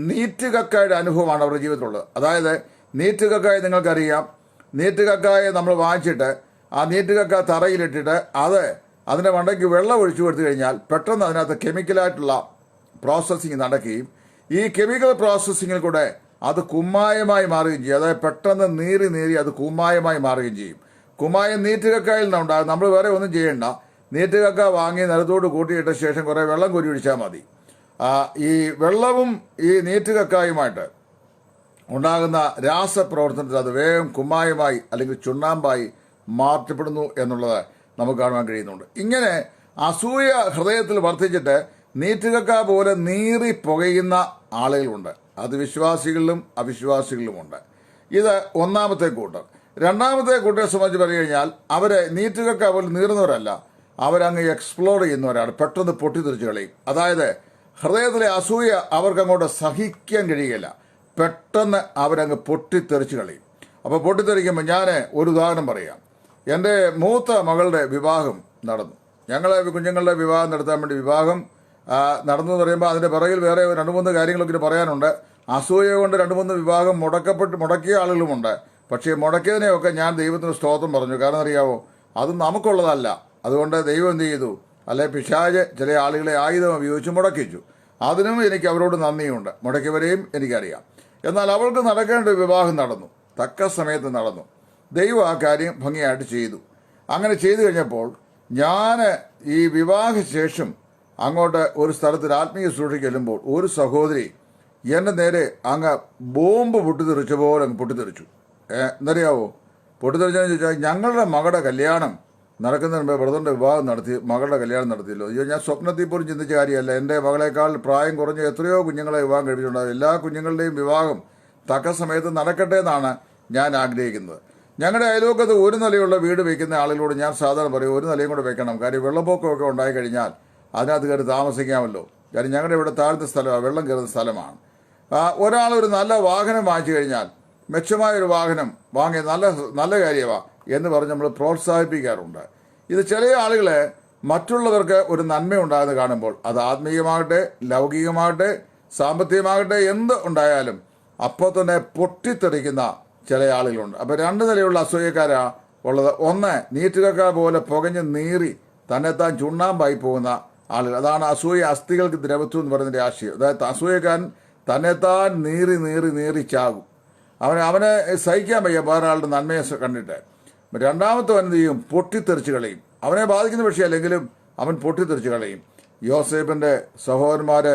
നീറ്റുകക്കയുടെ അനുഭവമാണ് അവരുടെ ജീവിതത്തിലുള്ളത്. അതായത് നീറ്റുകക്കായ നിങ്ങൾക്കറിയാം, നീറ്റുകക്കായെ നമ്മൾ വാങ്ങിച്ചിട്ട് ആ നീറ്റുകക്ക തറയിലിട്ടിട്ട് അതിൻ്റെ മണ്ടയ്ക്ക് വെള്ളം ഒഴിച്ചു കൊടുത്തു കഴിഞ്ഞാൽ പെട്ടെന്ന് അതിനകത്ത് കെമിക്കലായിട്ടുള്ള പ്രോസസ്സിങ് നടക്കുകയും ഈ കെമിക്കൽ പ്രോസസ്സിങ്ങിൽ കൂടെ അത് കുമ്മായമായി മാറുകയും ചെയ്യും. അതായത് പെട്ടെന്ന് നീറി അത് കുമ്മായമായി മാറുകയും ചെയ്യും. കുമ്മായം നീറ്റുകക്കായിൽ നിന്നുണ്ടാകും. നമ്മൾ വേറെ ഒന്നും ചെയ്യേണ്ട. നീറ്റുകക്ക വാങ്ങി നിലത്തോട് കൂട്ടിയിട്ട ശേഷം കുറേ വെള്ളം കോരി ഒഴിച്ചാൽ മതി. ഈ വെള്ളവും ഈ നീറ്റുകക്കായുമായിട്ട് ഉണ്ടാകുന്ന രാസപ്രവർത്തനത്തിൽ അത് വേഗം കുമ്മായമായി അല്ലെങ്കിൽ ചുണ്ണാമ്പായി മാറ്റപ്പെടുന്നു എന്നുള്ളത് നമുക്ക് കാണുവാൻ കഴിയുന്നുണ്ട്. ഇങ്ങനെ അസൂയ ഹൃദയത്തിൽ വർദ്ധിച്ചിട്ട് നീറ്റുകക്ക പോലെ നീറി പുകയുന്ന ആളുകളുണ്ട്. അത് വിശ്വാസികളിലും അവിശ്വാസികളിലുമുണ്ട്. ഇത് ഒന്നാമത്തെ കൂട്ടർ. രണ്ടാമത്തെ കൂട്ടരെ സംബന്ധിച്ച് പറഞ്ഞു കഴിഞ്ഞാൽ അവരെ നീറ്റുകക്ക പോലെ നീറുന്നവരല്ല, അവരങ്ങ് എക്സ്പ്ലോർ ചെയ്യുന്നവരാണ്. പെട്ടെന്ന് പൊട്ടിത്തെറിച്ച് കളയും. അതായത് ഹൃദയത്തിലെ അസൂയ അവർക്ക് അങ്ങോട്ട് സഹിക്കാൻ കഴിയുകയില്ല. പെട്ടെന്ന് അവരങ്ങ് പൊട്ടിത്തെറിച്ച് കളയും. അപ്പോൾ പൊട്ടിത്തെറിക്കുമ്പോൾ ഞാൻ ഒരു ഉദാഹരണം പറയാം. എൻ്റെ മൂത്ത മകളുടെ വിവാഹം നടന്നു. ഞങ്ങളെ കുഞ്ഞുങ്ങളുടെ വിവാഹം നടത്താൻ വേണ്ടി വിവാഹം നടന്നു എന്ന് പറയുമ്പോൾ അതിൻ്റെ പിറകിൽ വേറെ 2-3 കാര്യങ്ങളൊക്കെ പറയാനുണ്ട്. അസൂയ കൊണ്ട് 2-3 വിവാഹം മുടക്കിയ ആളുകളുമുണ്ട്. പക്ഷേ മുടക്കിയതിനെയൊക്കെ ഞാൻ ദൈവത്തിന് സ്തോത്രം പറഞ്ഞു. കാരണം അറിയാവോ, അത് നമുക്കുള്ളതല്ല. അതുകൊണ്ട് ദൈവം എന്ത് ചെയ്തു, അല്ലെ പിശാച് ചില ആളുകളെ ആയുധം ഉപയോഗിച്ച് മുടക്കിച്ചു. അതിനും എനിക്ക് അവരോട് നന്ദിയുണ്ട്. മുടക്കിയവരെയും എനിക്കറിയാം. എന്നാൽ അവൾക്ക് നടക്കേണ്ട വിവാഹം നടന്നു, തക്ക സമയത്ത് നടന്നു. ദൈവം ആ കാര്യം ഭംഗിയായിട്ട് ചെയ്തു. അങ്ങനെ ചെയ്തു കഴിഞ്ഞപ്പോൾ ഞാൻ ഈ വിവാഹശേഷം അങ്ങോട്ട് ഒരു സ്ഥലത്ത് ആത്മീയ സൂക്ഷിക്ക് ചെല്ലുമ്പോൾ ഒരു സഹോദരി എൻ്റെ നേരെ അങ്ങ് ബോംബ് പൊട്ടിത്തെറിച്ച പോലെ അങ്ങ് പൊട്ടിത്തെറിച്ചു. എന്നറിയാവോ പൊട്ടിത്തെറിച്ചതെന്ന് ചോദിച്ചാൽ, ഞങ്ങളുടെ മകളുടെ കല്യാണം നടക്കുന്നതിന് മുമ്പ് ബ്രദറിൻ്റെ വിവാഹം നടത്തി, മകളുടെ കല്യാണം നടത്തിയല്ലോ. അയ്യോ, ഞാൻ സ്വപ്നത്തിൽ പോലും ചിന്തിച്ച കാര്യമല്ല. എൻ്റെ മകളെക്കാൾ പ്രായം കുറഞ്ഞ എത്രയോ കുഞ്ഞുങ്ങളെ വിവാഹം കഴിപ്പിച്ചിട്ടുണ്ടാകും. എല്ലാ കുഞ്ഞുങ്ങളുടെയും വിവാഹം തക്ക സമയത്ത് നടക്കട്ടെ എന്നാണ് ഞാൻ ആഗ്രഹിക്കുന്നത്. ഞങ്ങളുടെ അയൽവക്കത്ത് ഒരു നിലയുള്ള വീട് വയ്ക്കുന്ന ആളുകളോട് ഞാൻ സാധാരണ പറയും, ഒരു നിലയും കൂടെ വെക്കണം. കാര്യം വെള്ളപ്പൊക്കമൊക്കെ ഉണ്ടായിക്കഴിഞ്ഞാൽ അതിനകത്ത് കയറി താമസിക്കാമല്ലോ. കാര്യം ഞങ്ങളുടെ ഇവിടെ താഴ്ന്ന സ്ഥലമാണ്, വെള്ളം കയറുന്ന സ്ഥലമാണ്. ഒരാൾ ഒരു നല്ല വാഹനം വാങ്ങിച്ചു കഴിഞ്ഞാൽ മെച്ചമായൊരു വാഹനം വാങ്ങിയ നല്ല കാര്യമാണ് എന്ന് പറഞ്ഞ് നമ്മൾ പ്രോത്സാഹിപ്പിക്കാറുണ്ട്. ഇത് ചില ആളുകളെ മറ്റുള്ളവർക്ക് ഒരു നന്മയുണ്ടാകുന്നത് കാണുമ്പോൾ, അത് ആത്മീയമാകട്ടെ, ലൗകികമാകട്ടെ, സാമ്പത്തികമാകട്ടെ, എന്ത് ഉണ്ടായാലും അപ്പോൾ തന്നെ പൊട്ടിത്തെറിക്കുന്ന ചില ആളുകളുണ്ട്. അപ്പോൾ 2 നിലയുള്ള അസൂയക്കാരാ ഉള്ളത്. ഒന്ന്, നീറ്റുകക്ക പോലെ പുകഞ്ഞ് നീറി തന്നെത്താൻ ചുണ്ണാമ്പായി പോകുന്ന ആളുകൾ. അതാണ് അസൂയ അസ്ഥികൾക്ക് ദ്രവത്വം എന്ന് പറയുന്നതിൻ്റെ ആശയം. അതായത് അസൂയക്കാരൻ തന്നെത്താൻ നീറി ചാകും. അവനെ സഹിക്കാൻ വയ്യ വേറെ ആളുടെ നന്മയെ കണ്ടിട്ട്. രണ്ടാമത്തവൻ എന്ത് ചെയ്യും, പൊട്ടിത്തെറിച്ച് കളയും. അവനെ ബാധിക്കുന്ന വിഷയമല്ലെങ്കിലും അവൻ പൊട്ടിത്തെറിച്ച് കളയും. യോസേഫിൻ്റെ സഹോദരന്മാർ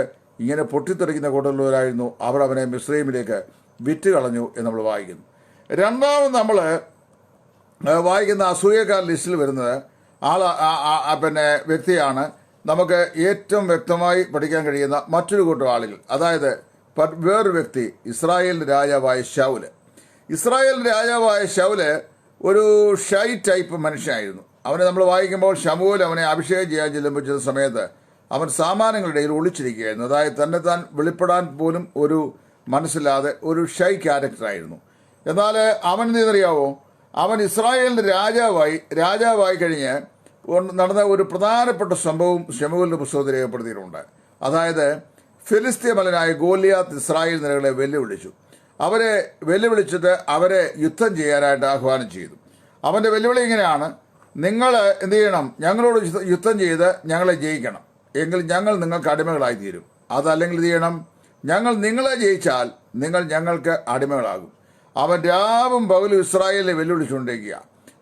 ഇങ്ങനെ പൊട്ടിത്തെറിക്കുന്ന കൂട്ടത്തിലുള്ളവരായിരുന്നു. അവർ അവനെ മിസ്രൈമിലേക്ക് വിറ്റ് കളഞ്ഞു എന്ന് നമ്മൾ വായിക്കുന്നു. രണ്ടാമത് നമ്മൾ വായിക്കുന്ന അസൂയക്കാർ ലിസ്റ്റിൽ വരുന്നത് വ്യക്തിയാണ് നമുക്ക് ഏറ്റവും വ്യക്തമായി പഠിക്കാൻ കഴിയുന്ന മറ്റൊരു കൂട്ടം ആളുകൾ. അതായത് വേറൊരു വ്യക്തി, ഇസ്രായേലിൻ്റെ രാജാവായ ശൗല്. ഇസ്രായേലിൻ്റെ രാജാവായ ശൗല് ഒരു ഷൈ ടൈപ്പ് മനുഷ്യനായിരുന്നു. അവനെ നമ്മൾ വായിക്കുമ്പോൾ ശമൂൽ അവനെ അഭിഷേകം ചെയ്യാൻ ചെല്ലുമ്പോൾ സമയത്ത് അവൻ സാമാന്യങ്ങളുടെ ഇടയിൽ ഒളിച്ചിരിക്കുകയായിരുന്നു. അതായത് താൻ വെളിപ്പെടാൻ പോലും ഒരു മനസ്സില്ലാതെ ഒരു ഷൈ ക്യാരക്ടറായിരുന്നു. എന്നാൽ അവൻ എന്തെന്നറിയാവോ, അവൻ ഇസ്രായേലിൻ്റെ രാജാവായി കഴിഞ്ഞ് നടന്ന ഒരു പ്രധാനപ്പെട്ട സംഭവം ശമൂലിൻ്റെ പുസ്തകത്തിൽ രേഖപ്പെടുത്തിയിട്ടുണ്ട്. അതായത് ഫിലിസ്തീയ മലനായ ഗോലിയാത്ത് ഇസ്രായേൽ നിരകളെ വെല്ലുവിളിച്ചിട്ട് അവരെ യുദ്ധം ചെയ്യാനായിട്ട് ആഹ്വാനം ചെയ്തു. അവൻ്റെ വെല്ലുവിളി ഇങ്ങനെയാണ്: നിങ്ങൾ എന്ത് ചെയ്യണം, ഞങ്ങളോട് യുദ്ധം ചെയ്ത് ഞങ്ങളെ ജയിക്കണം, എങ്കിൽ ഞങ്ങൾ നിങ്ങൾക്ക് അടിമകളായി തീരും. അതല്ലെങ്കിൽ എന്ത് ചെയ്യണം, ഞങ്ങൾ നിങ്ങളെ ജയിച്ചാൽ നിങ്ങൾ ഞങ്ങൾക്ക് അടിമകളാകും. അവൻ രാവും പകലും ഇസ്രായേലിനെ വെല്ലുവിളിച്ചുകൊണ്ടിരിക്കുക.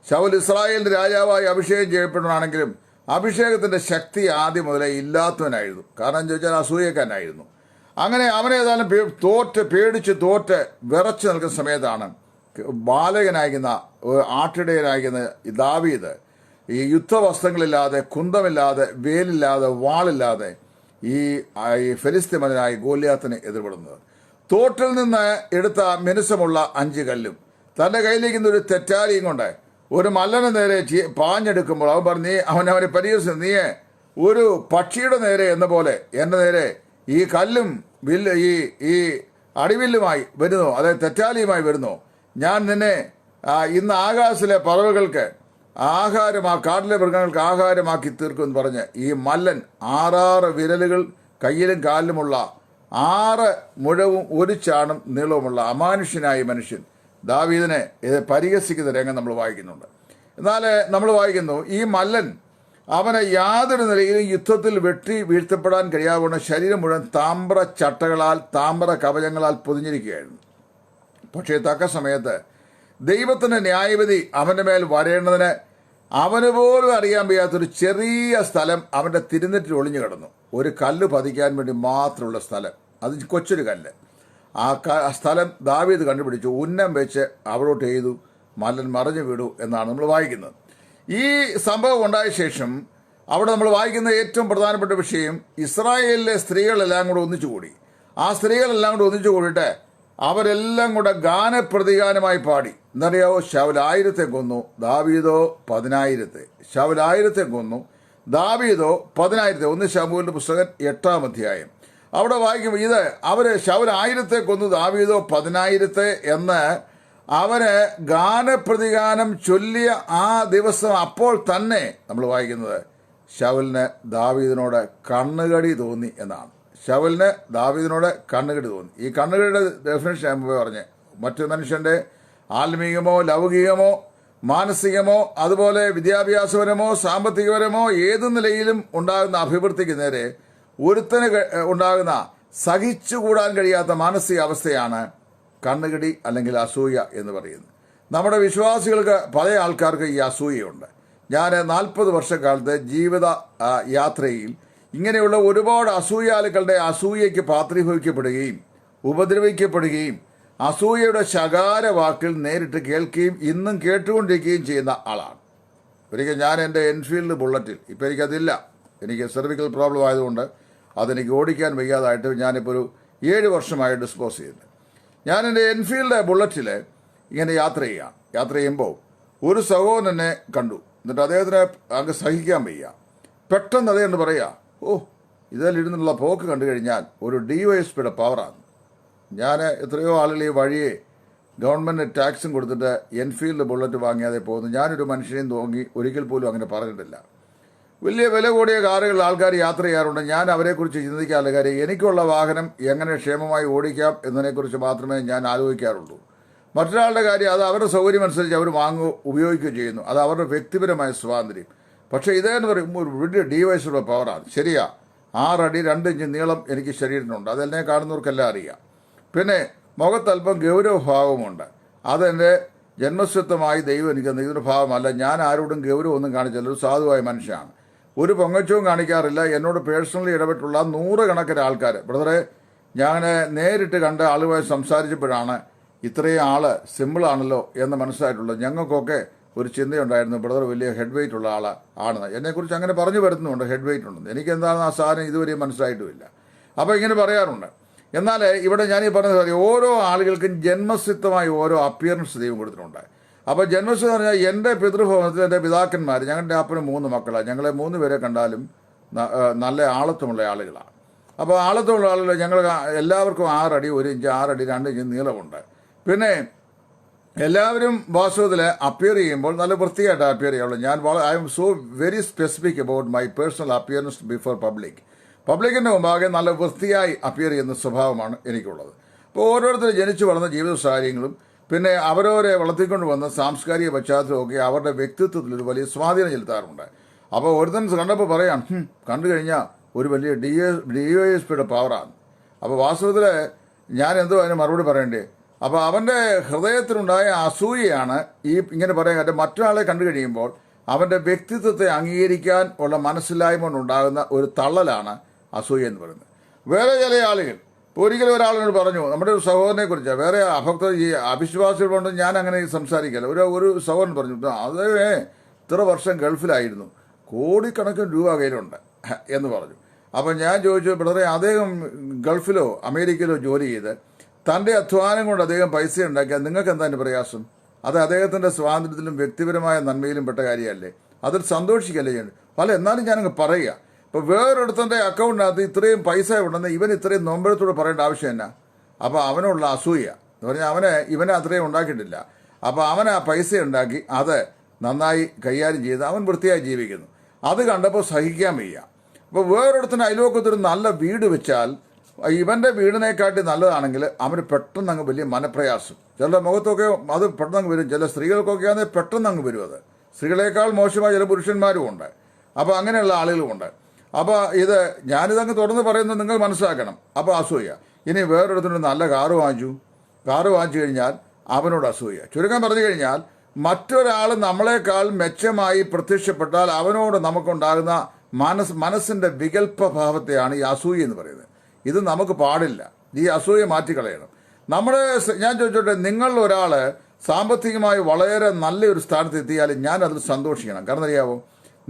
ശൗൽ ഇസ്രായേലിന്റെ രാജാവായി അഭിഷേകം ചെയ്യപ്പെടുകയാണെങ്കിലും അഭിഷേകത്തിന്റെ ശക്തി ആദ്യം മുതലേ ഇല്ലാത്തവനായിരുന്നു. കാരണം ചോദിച്ചാൽ അസൂയക്കാരനായിരുന്നു. അങ്ങനെ അവനേതായാലും പേടിച്ച് തോറ്റ് വിറച്ചു നിൽക്കുന്ന സമയത്താണ് ബാലകനായിരിക്കുന്ന ആട്ടിടയനായിരിക്കുന്ന ദാവീദ് ഈ യുദ്ധവസ്ത്രങ്ങളില്ലാതെ, കുന്തമില്ലാതെ, വേലില്ലാതെ, വാളില്ലാതെ ഈ ഫെലിസ്തീമനായ ഗോലിയാത്തിനെ എതിർപ്പെടുന്നത്. തോട്ടിൽ നിന്ന് എടുത്ത മിനുസമുള്ള 5 കല്ലും തൻ്റെ കയ്യിലിരിക്കുന്ന ഒരു തെറ്റാലിയും കൊണ്ട് ഒരു മല്ലന് നേരെ പാഞ്ഞെടുക്കുമ്പോൾ അവൻ പറഞ്ഞു, അവനെ പരിഹസിച്ചു, നീ ഒരു പക്ഷിയുടെ നേരെ എന്ന പോലെ എൻ്റെ നേരെ ഈ കല്ലും വില്ല് ഈ അടിവില്ലുമായി വരുന്നു, അതായത് തെറ്റാലിയുമായി വരുന്നു. ഞാൻ നിന്നെ ഇന്ന് ആകാശത്തിലെ പറവകൾക്ക് കാട്ടിലെ മൃഗങ്ങൾക്ക് ആഹാരമാക്കി തീർക്കുമെന്ന് പറഞ്ഞ് ഈ മല്ലൻ 6 വിരലുകൾ കയ്യിലും കാലിലുമുള്ള 6 മുഴവും 1 ചാണും നീളവുമുള്ള അമാനുഷ്യനായ മനുഷ്യൻ ദാവീദിനെ പരിഹസിക്കുന്ന രംഗം നമ്മൾ വായിക്കുന്നുണ്ട്. എന്നാൽ നമ്മൾ വായിക്കുന്നു, ഈ മല്ലൻ അവനെ യാതൊരു നിലയിലും യുദ്ധത്തിൽ വെട്ടി വീഴ്ത്തപ്പെടാൻ കഴിയാവുന്ന ശരീരം മുഴുവൻ താമ്ര ചട്ടകളാൽ താമ്ര കവചങ്ങളാൽ പൊതിഞ്ഞിരിക്കുകയായിരുന്നു. പക്ഷേ തക്ക സമയത്ത് ദൈവത്തിന്റെ ന്യായവിധി അവന്റെ മേൽ വരേണ്ടതിന് അവന് പോലും അറിയാൻ വയ്യാത്തൊരു ചെറിയ സ്ഥലം അവന്റെ തിരുനെറ്റിൽ ഒളിഞ്ഞു കിടന്നു. ഒരു കല്ല് പതിക്കാൻ വേണ്ടി മാത്രമുള്ള സ്ഥലം, അത് കൊച്ചൊരു കല്ല്. ആ സ്ഥലം ദാവീദ് കണ്ടുപിടിച്ചു, ഉന്നം വെച്ച് അവിടോട്ട് ചെയ്തു, മല്ലൻ മറിഞ്ഞു വീണു എന്നാണ് നമ്മൾ വായിക്കുന്നത്. ഈ സംഭവം ഉണ്ടായ ശേഷം അവിടെ നമ്മൾ വായിക്കുന്ന ഏറ്റവും പ്രധാനപ്പെട്ട വിഷയം, ഇസ്രായേലിലെ സ്ത്രീകളെല്ലാം കൂടെ ഒന്നിച്ചുകൂടി. ആ സ്ത്രീകളെല്ലാം കൂടെ ഒന്നിച്ചു കൂടിയിട്ട് അവരെല്ലാം കൂടെ ഗാനപ്രതിഗാനമായി പാടി. എന്നറിയാവോ, ശൗൽ 1000 കൊന്നു, ദാവീദോ 10,000. ശൗൽ 1000 കൊന്നു, ദാവീദോ 10,000. 1 ശമൂവേലിന്റെ പുസ്തകം 8-ാം അധ്യായം. അവിടെ വായിക്കുമ്പോൾ ശൗൽ 1000 കൊന്നു, ദാവീദോ 10,000 എന്ന് അവന് ഗാനപ്രതിഗാനം ചൊല്ലിയ ആ ദിവസം അപ്പോൾ തന്നെ നമ്മൾ വായിക്കുന്നത് ശൗലിന് ദാവീദിനോട് കണ്ണുകടി തോന്നി എന്നാണ്. ശൗലിന് ദാവീദിനോട് കണ്ണുകടി തോന്നി. ഈ കണ്ണുകടിയുടെ ഡെഫിനേഷൻ ഞാൻ പറഞ്ഞ്, മറ്റു മനുഷ്യന്റെ ആത്മീയമോ ലൗകികമോ മാനസികമോ അതുപോലെ വിദ്യാഭ്യാസപരമോ സാമ്പത്തികപരമോ ഏതു നിലയിലും ഉണ്ടാകുന്ന അഭിവൃദ്ധിക്ക് നേരെ ഒരുത്തന് ഉണ്ടാകുന്ന സഹിച്ചുകൂടാൻ കഴിയാത്ത മാനസിക അവസ്ഥയാണ് കണ്ണുകടി അല്ലെങ്കിൽ അസൂയ എന്ന് പറയുന്നത്. നമ്മുടെ വിശ്വാസികൾക്ക് പല ആൾക്കാർക്ക് ഈ അസൂയയുണ്ട്. ഞാൻ 40 വർഷക്കാലത്തെ ജീവിത യാത്രയിൽ ഇങ്ങനെയുള്ള ഒരുപാട് അസൂയാലുക്കളുടെ അസൂയയ്ക്ക് പാത്രീഭവിക്കപ്പെടുകയും ഉപദ്രവിക്കപ്പെടുകയും അസൂയയുടെ ശകാര വാക്കിൽ നേരിട്ട് കേൾക്കുകയും ഇന്നും കേട്ടുകൊണ്ടിരിക്കുകയും ചെയ്യുന്ന ആളാണ്. ഒരിക്കൽ ഞാൻ എൻ്റെ എൻഫീൽഡ് ബുള്ളറ്റിൽ, ഇപ്പം എനിക്കതില്ല, എനിക്ക് സെർവിക്കൽ പ്രോബ്ലം ആയതുകൊണ്ട് അതെനിക്ക് ഓടിക്കാൻ വയ്യാതായിട്ട് ഞാനിപ്പോൾ ഒരു 7 വർഷമായി ഡിസ്പോസ് ചെയ്തിട്ട്, ഞാൻ എൻ്റെ എൻഫീൽഡ് ബുള്ളറ്റിൽ ഇങ്ങനെ യാത്ര ചെയ്യുമ്പോൾ ഒരു സഹോദരനെ കണ്ടു. എന്നിട്ട് അദ്ദേഹത്തിന് അങ്ങ് സഹിക്കാൻ വയ്യ. പെട്ടെന്ന് അദ്ദേഹം പറയുക, ഇതിലിരുന്നുള്ള പോക്ക് കണ്ടു കഴിഞ്ഞാൽ ഒരു DYSPയുടെ പവറാണ്. ഞാൻ എത്രയോ ആളുകൾ ഈ വഴിയെ ഗവൺമെൻറ് ടാക്സും കൊടുത്തിട്ട് എൻഫീൽഡ് ബുള്ളറ്റ് വാങ്ങിയാതെ പോകുന്നു. ഞാനൊരു മനുഷ്യനെയും തോന്നി ഒരിക്കൽ പോലും അങ്ങനെ പറഞ്ഞിട്ടില്ല. വലിയ വില കൂടിയ കാറുകളിൽ ആൾക്കാർ യാത്ര ചെയ്യാറുണ്ട്. ഞാൻ അവരെക്കുറിച്ച് ചിന്തിക്കാറില്ല. കാര്യം എനിക്കുള്ള വാഹനം എങ്ങനെ ക്ഷേമമായി ഓടിക്കാം എന്നതിനെക്കുറിച്ച് മാത്രമേ ഞാൻ ആലോചിക്കാറുള്ളൂ. മറ്റൊരാളുടെ കാര്യം അത് അവരുടെ സൗകര്യമനുസരിച്ച് അവർ ഉപയോഗിക്കുകയും ചെയ്യുന്നു. അത് അവരുടെ വ്യക്തിപരമായ സ്വാതന്ത്ര്യം. പക്ഷേ ഇതെന്ന് പറയുമ്പോൾ ഒരു വലിയ DYSPയുടെ പവറാണ്. ശരിയാ, 6 അടി 2 ഇഞ്ച് നീളം എനിക്ക് ശരീരത്തിനുണ്ട്. അതെന്നെ കാണുന്നവർക്കെല്ലാം അറിയാം. പിന്നെ മുഖത്തല്പം ഗൗരവഭാവമുണ്ട്. അതെൻ്റെ ജന്മസ്വത്വമായി ദൈവം എനിക്ക് ഇതിൻ്റെ ഭാവമല്ല. ഞാൻ ആരോടും ഗൗരവമൊന്നും കാണിച്ചില്ല. ഒരു സാധുവായ മനുഷ്യനാണ്. ഒരു പൊങ്ങച്ചവും കാണിക്കാറില്ല. എന്നോട് പേഴ്സണലി ഇടപെട്ടുള്ള 100 കണക്കിന് ആൾക്കാർ, ബ്രദറെ, ഞാൻ നേരിട്ട് കണ്ട ആളുമായി സംസാരിച്ചപ്പോഴാണ് ഇത്രയും ആള് സിമ്പിളാണല്ലോ എന്ന് മനസ്സിലായിട്ടുള്ളത്. ഞങ്ങൾക്കൊക്കെ ഒരു ചിന്തയുണ്ടായിരുന്നു, ബ്രദർ വലിയ ഹെഡ് വെയിറ്റ് ഉള്ള ആണെന്ന്. എന്നെക്കുറിച്ച് അങ്ങനെ പറഞ്ഞു വരുന്നുണ്ട്, ഹെഡ് വെയിറ്റ് ഉണ്ടെന്ന്. എനിക്കെന്താണെന്ന് ആ സാധനം ഇതുവരെയും മനസ്സിലായിട്ടുമില്ല. അപ്പോൾ ഇങ്ങനെ പറയാറുണ്ട്. എന്നാൽ ഇവിടെ ഞാൻ ഈ പറഞ്ഞത് ഓരോ ആളുകൾക്കും ജന്മസിദ്ധമായി ഓരോ അപ്പിയറൻസ് ദൈവം കൊടുത്തിട്ടുണ്ട്. അപ്പോൾ ജന്മസിദ്ധം പറഞ്ഞാൽ എൻ്റെ പിതൃഭവനത്തിൽ എൻ്റെ പിതാക്കന്മാർ, ഞങ്ങളുടെ അപ്പന് 3 മക്കളാണ്. ഞങ്ങളെ 3 പേരെ കണ്ടാലും നല്ല ആളത്വമുള്ള ആളുകളാണ്. അപ്പോൾ ആളത്വമുള്ള ആളുകൾ ഞങ്ങൾ എല്ലാവർക്കും 6 അടി 1 ഇഞ്ച് 6 അടി 2 ഇഞ്ച് നീളമുണ്ട്. പിന്നെ എല്ലാവരും വാസ്തവത്തിൽ അപ്പിയർ ചെയ്യുമ്പോൾ നല്ല വൃത്തിയായിട്ട് അപ്പിയർ ചെയ്യുള്ളൂ. I am so very specific about my personal appearance before പബ്ലിക്കിൻ്റെ മുമ്പാകെ നല്ല വൃത്തിയായി അപ്പിയർ ചെയ്യുന്ന സ്വഭാവമാണ് എനിക്കുള്ളത്. അപ്പോൾ ഓരോരുത്തരും ജനിച്ചു വളർന്ന ജീവിത സാഹചര്യങ്ങളും പിന്നെ അവരവരെ വളർത്തിക്കൊണ്ട് വന്ന സാംസ്കാരിക പശ്ചാത്തലമൊക്കെ അവരുടെ വ്യക്തിത്വത്തിൽ ഒരു വലിയ സ്വാധീനം ചെലുത്താറുണ്ട്. അപ്പോൾ ഒരുത്തൻ കണ്ടപ്പോൾ പറയാം, കണ്ടു കഴിഞ്ഞാൽ ഒരു വലിയ DYSPയുടെ പവറാണ്. അപ്പോൾ വാസ്തവത്തിൽ ഞാൻ എന്തോ അതിന് മറുപടി പറയണ്ടേ? അപ്പോൾ അവൻ്റെ ഹൃദയത്തിലുണ്ടായ അസൂയയാണ് ഈ ഇങ്ങനെ പറയാൻ കാര്യം. മറ്റൊരാളെ കണ്ടു കഴിയുമ്പോൾ അവൻ്റെ വ്യക്തിത്വത്തെ അംഗീകരിക്കാൻ ഉള്ള മനസ്സില്ലായ്മ കൊണ്ടുണ്ടാകുന്ന ഒരു തള്ളലാണ് അസൂയ എന്ന് പറയുന്നത്. വേറെ ചില ആളുകൾ, ഇപ്പോൾ ഒരിക്കലും ഒരാളിനോട് പറഞ്ഞു, നമ്മുടെ ഒരു സഹോദരനെ കുറിച്ച്, വേറെ ഈ അവിശ്വാസികൾ കൊണ്ട് ഞാൻ അങ്ങനെ സംസാരിക്കില്ല. ഒരു സഹോദരൻ പറഞ്ഞു, അത് ഇത്ര വർഷം ഗൾഫിലായിരുന്നു, കോടിക്കണക്കിന് രൂപ കയ്യിലുണ്ട് എന്ന് പറഞ്ഞു. അപ്പം ഞാൻ ചോദിച്ചു, ബ്രദറെ, അദ്ദേഹം ഗൾഫിലോ അമേരിക്കയിലോ ജോലി ചെയ്ത് തൻ്റെ അധ്വാനം കൊണ്ട് അദ്ദേഹം പൈസ ഉണ്ടാക്കിയാൽ നിങ്ങൾക്ക് എന്താ പ്രയാസം? അത് അദ്ദേഹത്തിൻ്റെ സ്വാതന്ത്ര്യത്തിലും വ്യക്തിപരമായ നന്മയിലും പെട്ട കാര്യമല്ലേ? അതിൽ സന്തോഷിക്കല്ലേ ചെയ്യേണ്ടത്? എന്നാലും ഞാനങ്ങ് പറയുക, ഇപ്പോൾ വേറൊരുത്തൻ്റെ അക്കൗണ്ടിനകത്ത് ഇത്രയും പൈസ ഉണ്ടെന്ന് ഇവൻ ഇത്രയും നൊമ്പരത്തോട് പറയേണ്ട ആവശ്യം എന്നാ? അപ്പോൾ അവനുള്ള അസൂയ എന്ന് പറഞ്ഞാൽ ഇവനെ അത്രയും ഉണ്ടാക്കിയിട്ടില്ല. അപ്പോൾ അവൻ ആ പൈസ ഉണ്ടാക്കി അത് നന്നായി കൈകാര്യം ചെയ്ത് അവൻ വൃത്തിയായി ജീവിക്കുന്നു. അത് കണ്ടപ്പോൾ സഹിക്കാൻ വയ്യ. അപ്പോൾ വേറൊരുത്തന് അയൽവക്കത്തൊരു നല്ല വീട് വെച്ചാൽ ഇവൻ്റെ വീടിനെക്കാട്ടി നല്ലതാണെങ്കിൽ അവന് പെട്ടെന്ന് അങ്ങ് വലിയ മനപ്രയാസം. ചിലരുടെ മുഖത്തൊക്കെ അത് പെട്ടെന്ന് വരും. ചില സ്ത്രീകൾക്കൊക്കെ ആണെങ്കിൽ പെട്ടെന്ന് അങ്ങ് വരും. അത് സ്ത്രീകളെക്കാൾ മോശമായ ചില പുരുഷന്മാരും ഉണ്ട്. അപ്പോൾ അങ്ങനെയുള്ള ആളുകളുമുണ്ട്. അപ്പോൾ ഞാനിതങ്ങ് തുറന്ന് പറയുന്നത് നിങ്ങൾ മനസ്സിലാക്കണം. അപ്പോൾ അസൂയ. ഇനി വേറൊരുത്തിനൊരു നല്ല കാറ് വാങ്ങിച്ചു കഴിഞ്ഞാൽ അവനോട് അസൂയ. ചുരുക്കം പറഞ്ഞു കഴിഞ്ഞാൽ മറ്റൊരാൾ നമ്മളെക്കാൾ മെച്ചമായി പ്രത്യക്ഷപ്പെട്ടാൽ അവനോട് നമുക്കുണ്ടാകുന്ന മനസ്സിൻ്റെ വികല്പഭാവത്തെയാണ് ഈ അസൂയ എന്ന് പറയുന്നത്. ഇത് നമുക്ക് പാടില്ല. ഈ അസൂയ മാറ്റിക്കളയണം. ഞാൻ ചോദിച്ചോട്ടെ, നിങ്ങൾ ഒരാൾ സാമ്പത്തികമായി വളരെ നല്ലൊരു സ്ഥാനത്ത് എത്തിയാൽ ഞാൻ അതിൽ സന്തോഷിക്കണം. കാരണം അറിയാവോ,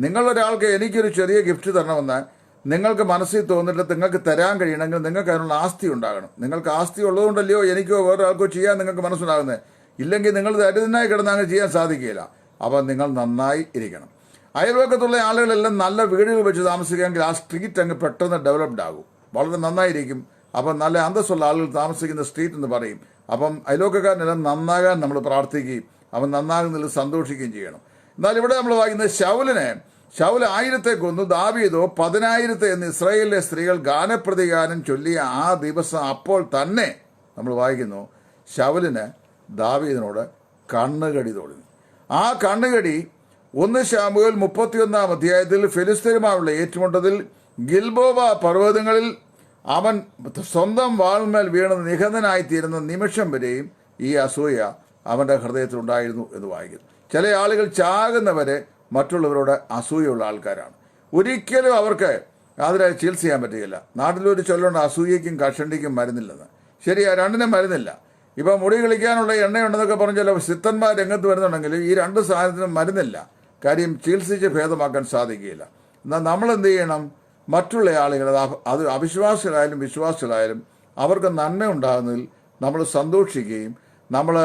നിങ്ങളൊരാൾക്ക് എനിക്കൊരു ചെറിയ ഗിഫ്റ്റ് തരണമെന്ന് നിങ്ങൾക്ക് മനസ്സിൽ തോന്നിട്ട് നിങ്ങൾക്ക് തരാൻ കഴിയണമെങ്കിൽ നിങ്ങൾക്ക് അതിനുള്ള ആസ്തി ഉണ്ടാകണം. നിങ്ങൾക്ക് ആസ്തി ഉള്ളതുകൊണ്ടല്ലയോ എനിക്കോ വേറൊരാൾക്കോ ചെയ്യാൻ നിങ്ങൾക്ക് മനസ്സിലാകുന്നത്. ഇല്ലെങ്കിൽ നിങ്ങൾ ദരിദ്രനായി കിടന്ന് അങ്ങനെ ചെയ്യാൻ സാധിക്കുകയില്ല. അപ്പോൾ നിങ്ങൾ നന്നായി ഇരിക്കണം. അയൽവക്കത്തുള്ള ആളുകളെല്ലാം നല്ല വീടുകൾ വെച്ച് താമസിക്കുകയെങ്കിൽ ആ സ്ട്രീറ്റ് അങ്ങ് പെട്ടെന്ന് ഡെവലപ്ഡ് ആകും, വളരെ നന്നായിരിക്കും. അപ്പം നല്ല അന്തസ്സുള്ള ആളുകൾ താമസിക്കുന്ന സ്ട്രീറ്റ് എന്ന് പറയും. അപ്പം അയൽവക്കക്കാരനെല്ലാം നന്നാകാൻ നമ്മൾ പ്രാർത്ഥിക്കുകയും അവൻ നന്നാകുന്നതിൽ സന്തോഷിക്കുകയും ചെയ്യണം. എന്നാൽ ഇവിടെ നമ്മൾ വായിക്കുന്നത് ശൗൽ 1000 കൊന്നു, ദാവീദോ 10,000 എന്ന് ഇസ്രായേലിലെ സ്ത്രീകൾ ഗാനപ്രതിഗാനം ചൊല്ലിയ ആ ദിവസം അപ്പോൾ തന്നെ നമ്മൾ വായിക്കുന്നു ശൗലിന് ദാവീദിനോട് കണ്ണുകടി തോന്നി. ആ കണ്ണുകടി 1 ശമൂവേൽ 31 അധ്യായത്തിൽ ഫെലിസ്ത്യരുമായുള്ള ഏറ്റുമുട്ടത്തിൽ ഗിൽബോവ പർവ്വതങ്ങളിൽ അവൻ സ്വന്തം വാൾമേൽ വീണ് നിഹതനായിത്തീരുന്ന നിമിഷം വരെയും ഈ അസൂയ അവൻ്റെ ഹൃദയത്തിലുണ്ടായിരുന്നു എന്ന് വായിക്കുന്നു. ചില ആളുകൾ ചാകുന്നവരെ മറ്റുള്ളവരോട് അസൂയുള്ള ആൾക്കാരാണ്. ഒരിക്കലും അവർക്ക് അതിനെ ചികിത്സ ചെയ്യാൻ പറ്റുകയില്ല. നാട്ടിലൊരു ചൊല്ലുണ്ട്, അസൂയയ്ക്കും കഷണ്ടിക്കും മരുന്നില്ലെന്ന്. ശരിയാ, രണ്ടിനും മരുന്നില്ല. ഇപ്പം മുടി കളിക്കാനുള്ള എണ്ണയുണ്ടെന്നൊക്കെ പറഞ്ഞ ചില സിദ്ധന്മാർ രംഗത്ത് വരുന്നുണ്ടെങ്കിൽ ഈ 2 സാധനത്തിനും മരുന്നില്ല. കാര്യം ചികിത്സിച്ച് ഭേദമാക്കാൻ സാധിക്കുകയില്ല. എന്നാൽ നമ്മൾ എന്ത് ചെയ്യണം? മറ്റുള്ള ആളുകൾ, അത് അവിശ്വാസികളായാലും വിശ്വാസികളായാലും അവർക്ക് നന്മ ഉണ്ടാകുന്നതിൽ നമ്മൾ സന്തോഷിക്കുകയും നമ്മൾ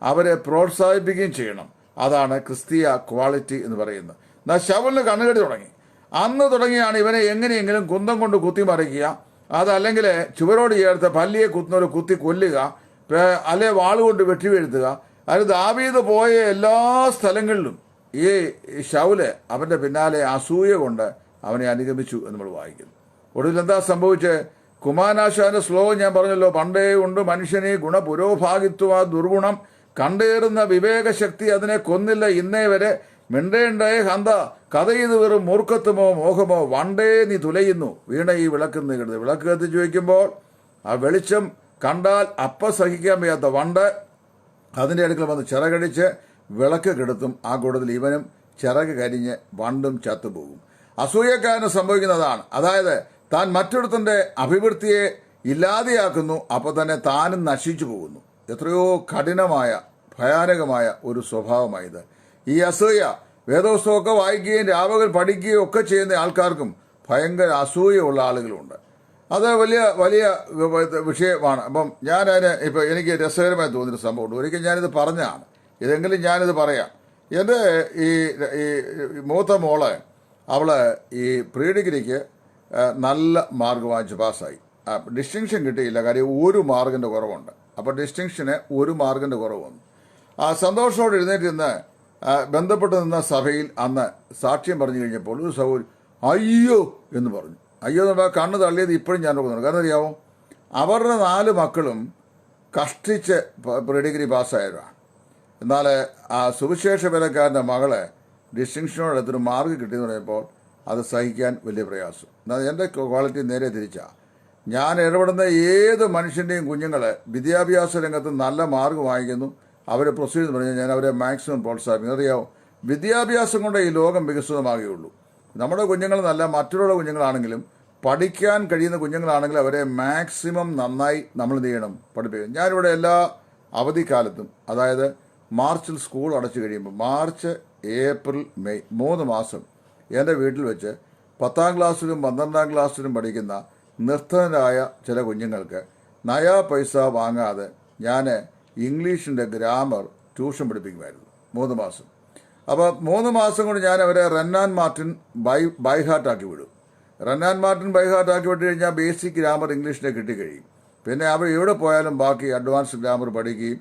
അവരെ പ്രോത്സാഹിപ്പിക്കുകയും ചെയ്യണം. അതാണ് ക്രിസ്തീയ ക്വാളിറ്റി എന്ന് പറയുന്നത്. എന്നാൽ ശൗലിന് കണ്ണുകടി തുടങ്ങി. അന്ന് തുടങ്ങിയാണ് ഇവനെ എങ്ങനെയെങ്കിലും കുന്തം കൊണ്ട് കുത്തി മറിക്കുക, അതല്ലെങ്കിൽ ചുവരോട് ചേർത്ത് പല്ലിയെ കുത്തുന്നവർ കുത്തി കൊല്ലുക, അല്ലെ വാളുകൊണ്ട് വെട്ടി വീഴ്ത്തുക. അത് ദാവീദ് പോയ എല്ലാ സ്ഥലങ്ങളിലും ഈ ശൗല് അവൻ്റെ പിന്നാലെ അസൂയ കൊണ്ട് അവനെ അനുഗമിച്ചു എന്ന് നമ്മൾ വായിക്കുന്നു. ഒടുവിൽ എന്താ സംഭവിച്ച്? കുമാരനാശാന്റെ ശ്ലോകം ഞാൻ പറഞ്ഞല്ലോ, പണ്ടേ ഉണ്ട് മനുഷ്യനെ ഗുണപുരോഭാഗിത്വ ദുർഗുണം കണ്ടേറുന്ന വിവേകശക്തി അതിനെ കൊന്നില്ല ഇന്നേ വരെ മിണ്ടേണ്ടേ ഹന്ത കഥയത് വെറും മൂർഖത്വമോ മോഹമോ വണ്ടേ നീ തുലയുന്നു വീണ ഈ വിളക്കെന്ന് കിടന്ന്. വിളക്ക് കത്തിച്ച് വയ്ക്കുമ്പോൾ ആ വെളിച്ചം കണ്ടാൽ സഹിക്കാൻ വയ്യാത്ത വണ്ട് അതിൻ്റെ അടുക്കൽ വന്ന് ചിറകടിച്ച് വിളക്ക് കെടുത്തും. ആ കൂട്ടത്തിൽ ഇവനും ചിറക് കരിഞ്ഞ് വണ്ടും ചത്തുപോകും. അസൂയക്കാരന് സംഭവിക്കുന്നതാണ്. അതായത് താൻ മറ്റൊരുത്തൻ്റെ അഭിവൃദ്ധിയെ ഇല്ലാതെയാക്കുന്നു, അപ്പോൾ തന്നെ താനും നശിച്ചു പോകുന്നു. എത്രയോ കഠിനമായ ഭയാനകമായ ഒരു സ്വഭാവമായത് ഈ അസൂയ. വേദോത്സവമൊക്കെ വായിക്കുകയും രാവുകൾ പഠിക്കുകയും ഒക്കെ ചെയ്യുന്ന ആൾക്കാർക്കും ഭയങ്കര അസൂയുള്ള ആളുകളുണ്ട്. അത് വലിയ വലിയ വിഷയമാണ്. അപ്പം ഇപ്പം എനിക്ക് രസകരമായി തോന്നിയൊരു സംഭവമുണ്ട്. ഒരിക്കൽ ഞാനിത് പറഞ്ഞതാണ്, ഇതെങ്കിലും ഞാനിത് പറയാം. എൻ്റെ ഈ മൂത്ത മോള് ഈ പ്രീ ഡിഗ്രിക്ക് നല്ല മാർക്ക് വാങ്ങിച്ച് പാസ്സായി. ഡിസ്റ്റിങ്ഷൻ കിട്ടിയില്ല, കാര്യം 1 മാർക്കിൻ്റെ കുറവുണ്ട്. അപ്പോൾ ഡിസ്റ്റിങ്ഷന് 1 മാർക്കിൻ്റെ കുറവ് വന്നു. ആ സന്തോഷത്തോടെ എഴുന്നേറ്റ് നിന്ന് ബന്ധപ്പെട്ട് നിന്ന സഭയിൽ അന്ന് സാക്ഷ്യം പറഞ്ഞു കഴിഞ്ഞപ്പോൾ ഒരു സഹോദരി അയ്യോ എന്ന് പറഞ്ഞു. അയ്യോ എന്ന് പറഞ്ഞാൽ കണ്ണ് തള്ളിയത് ഇപ്പോഴും ഞാൻ നോക്കുന്നുണ്ട്. കാരണം അറിയാമോ, അവരുടെ 4 മക്കളും കഷ്ടിച്ച് പ്രീ ഡിഗ്രി പാസ്സായവരാണ്. എന്നാൽ ആ സുവിശേഷപരക്കാരൻ്റെ മകള് ഡിസ്റ്റിങ്ഷനോടൊത്തൊരു മാർക്ക് കിട്ടിയെന്ന് പറയുമ്പോൾ അത് സഹിക്കാൻ വലിയ പ്രയാസം. എന്നാൽ എൻ്റെ ക്വാളിറ്റി നേരെ തിരിച്ചാണ്. ഞാൻ ഇടപെടുന്ന ഏത് മനുഷ്യൻ്റെയും കുഞ്ഞുങ്ങൾ വിദ്യാഭ്യാസ രംഗത്ത് നല്ല മാർക്ക് വാങ്ങിക്കുന്നു, അവർ പ്രൊസീഡ് എന്ന് പറഞ്ഞാൽ ഞാൻ അവരെ മാക്സിമം പ്രോത്സാഹിപ്പിക്കും. അറിയാമോ, വിദ്യാഭ്യാസം കൊണ്ട് ഈ ലോകം വികസിതമാകുകയുള്ളൂ. നമ്മുടെ കുഞ്ഞുങ്ങൾ നല്ല മറ്റുള്ള കുഞ്ഞുങ്ങളാണെങ്കിലും പഠിക്കാൻ കഴിയുന്ന കുഞ്ഞുങ്ങളാണെങ്കിലും അവരെ മാക്സിമം നന്നായി നമ്മൾ എന്ത് ചെയ്യണം? പഠിപ്പിക്കണം. ഞാനിവിടെ എല്ലാ അവധിക്കാലത്തും, അതായത് മാർച്ചിൽ സ്കൂൾ അടച്ചു കഴിയുമ്പോൾ മാർച്ച്, ഏപ്രിൽ, മെയ് 3 മാസം എൻ്റെ വീട്ടിൽ വെച്ച് 10ാം ക്ലാസ്സിലും 12ാം ക്ലാസ്സിലും പഠിക്കുന്ന നിർധനരായ ചില കുഞ്ഞുങ്ങൾക്ക് നയാ പൈസ വാങ്ങാതെ ഞാൻ ഇംഗ്ലീഷിൻ്റെ ഗ്രാമർ ട്യൂഷൻ പഠിപ്പിക്കുമായിരുന്നു 3 മാസം. അപ്പോൾ 3 മാസം കൊണ്ട് ഞാൻ അവരെ റന്നാൻ മാർട്ടിൻ ബൈഹാർട്ടാക്കി വിടും. റന്നാൻ മാർട്ടിൻ ബൈഹാർട്ടാക്കി വിട്ട് കഴിഞ്ഞാൽ ബേസിക് ഗ്രാമർ ഇംഗ്ലീഷിനെ കിട്ടിക്കഴിയും. പിന്നെ അവർ എവിടെ പോയാലും ബാക്കി അഡ്വാൻസ് ഗ്രാമർ പഠിക്കുകയും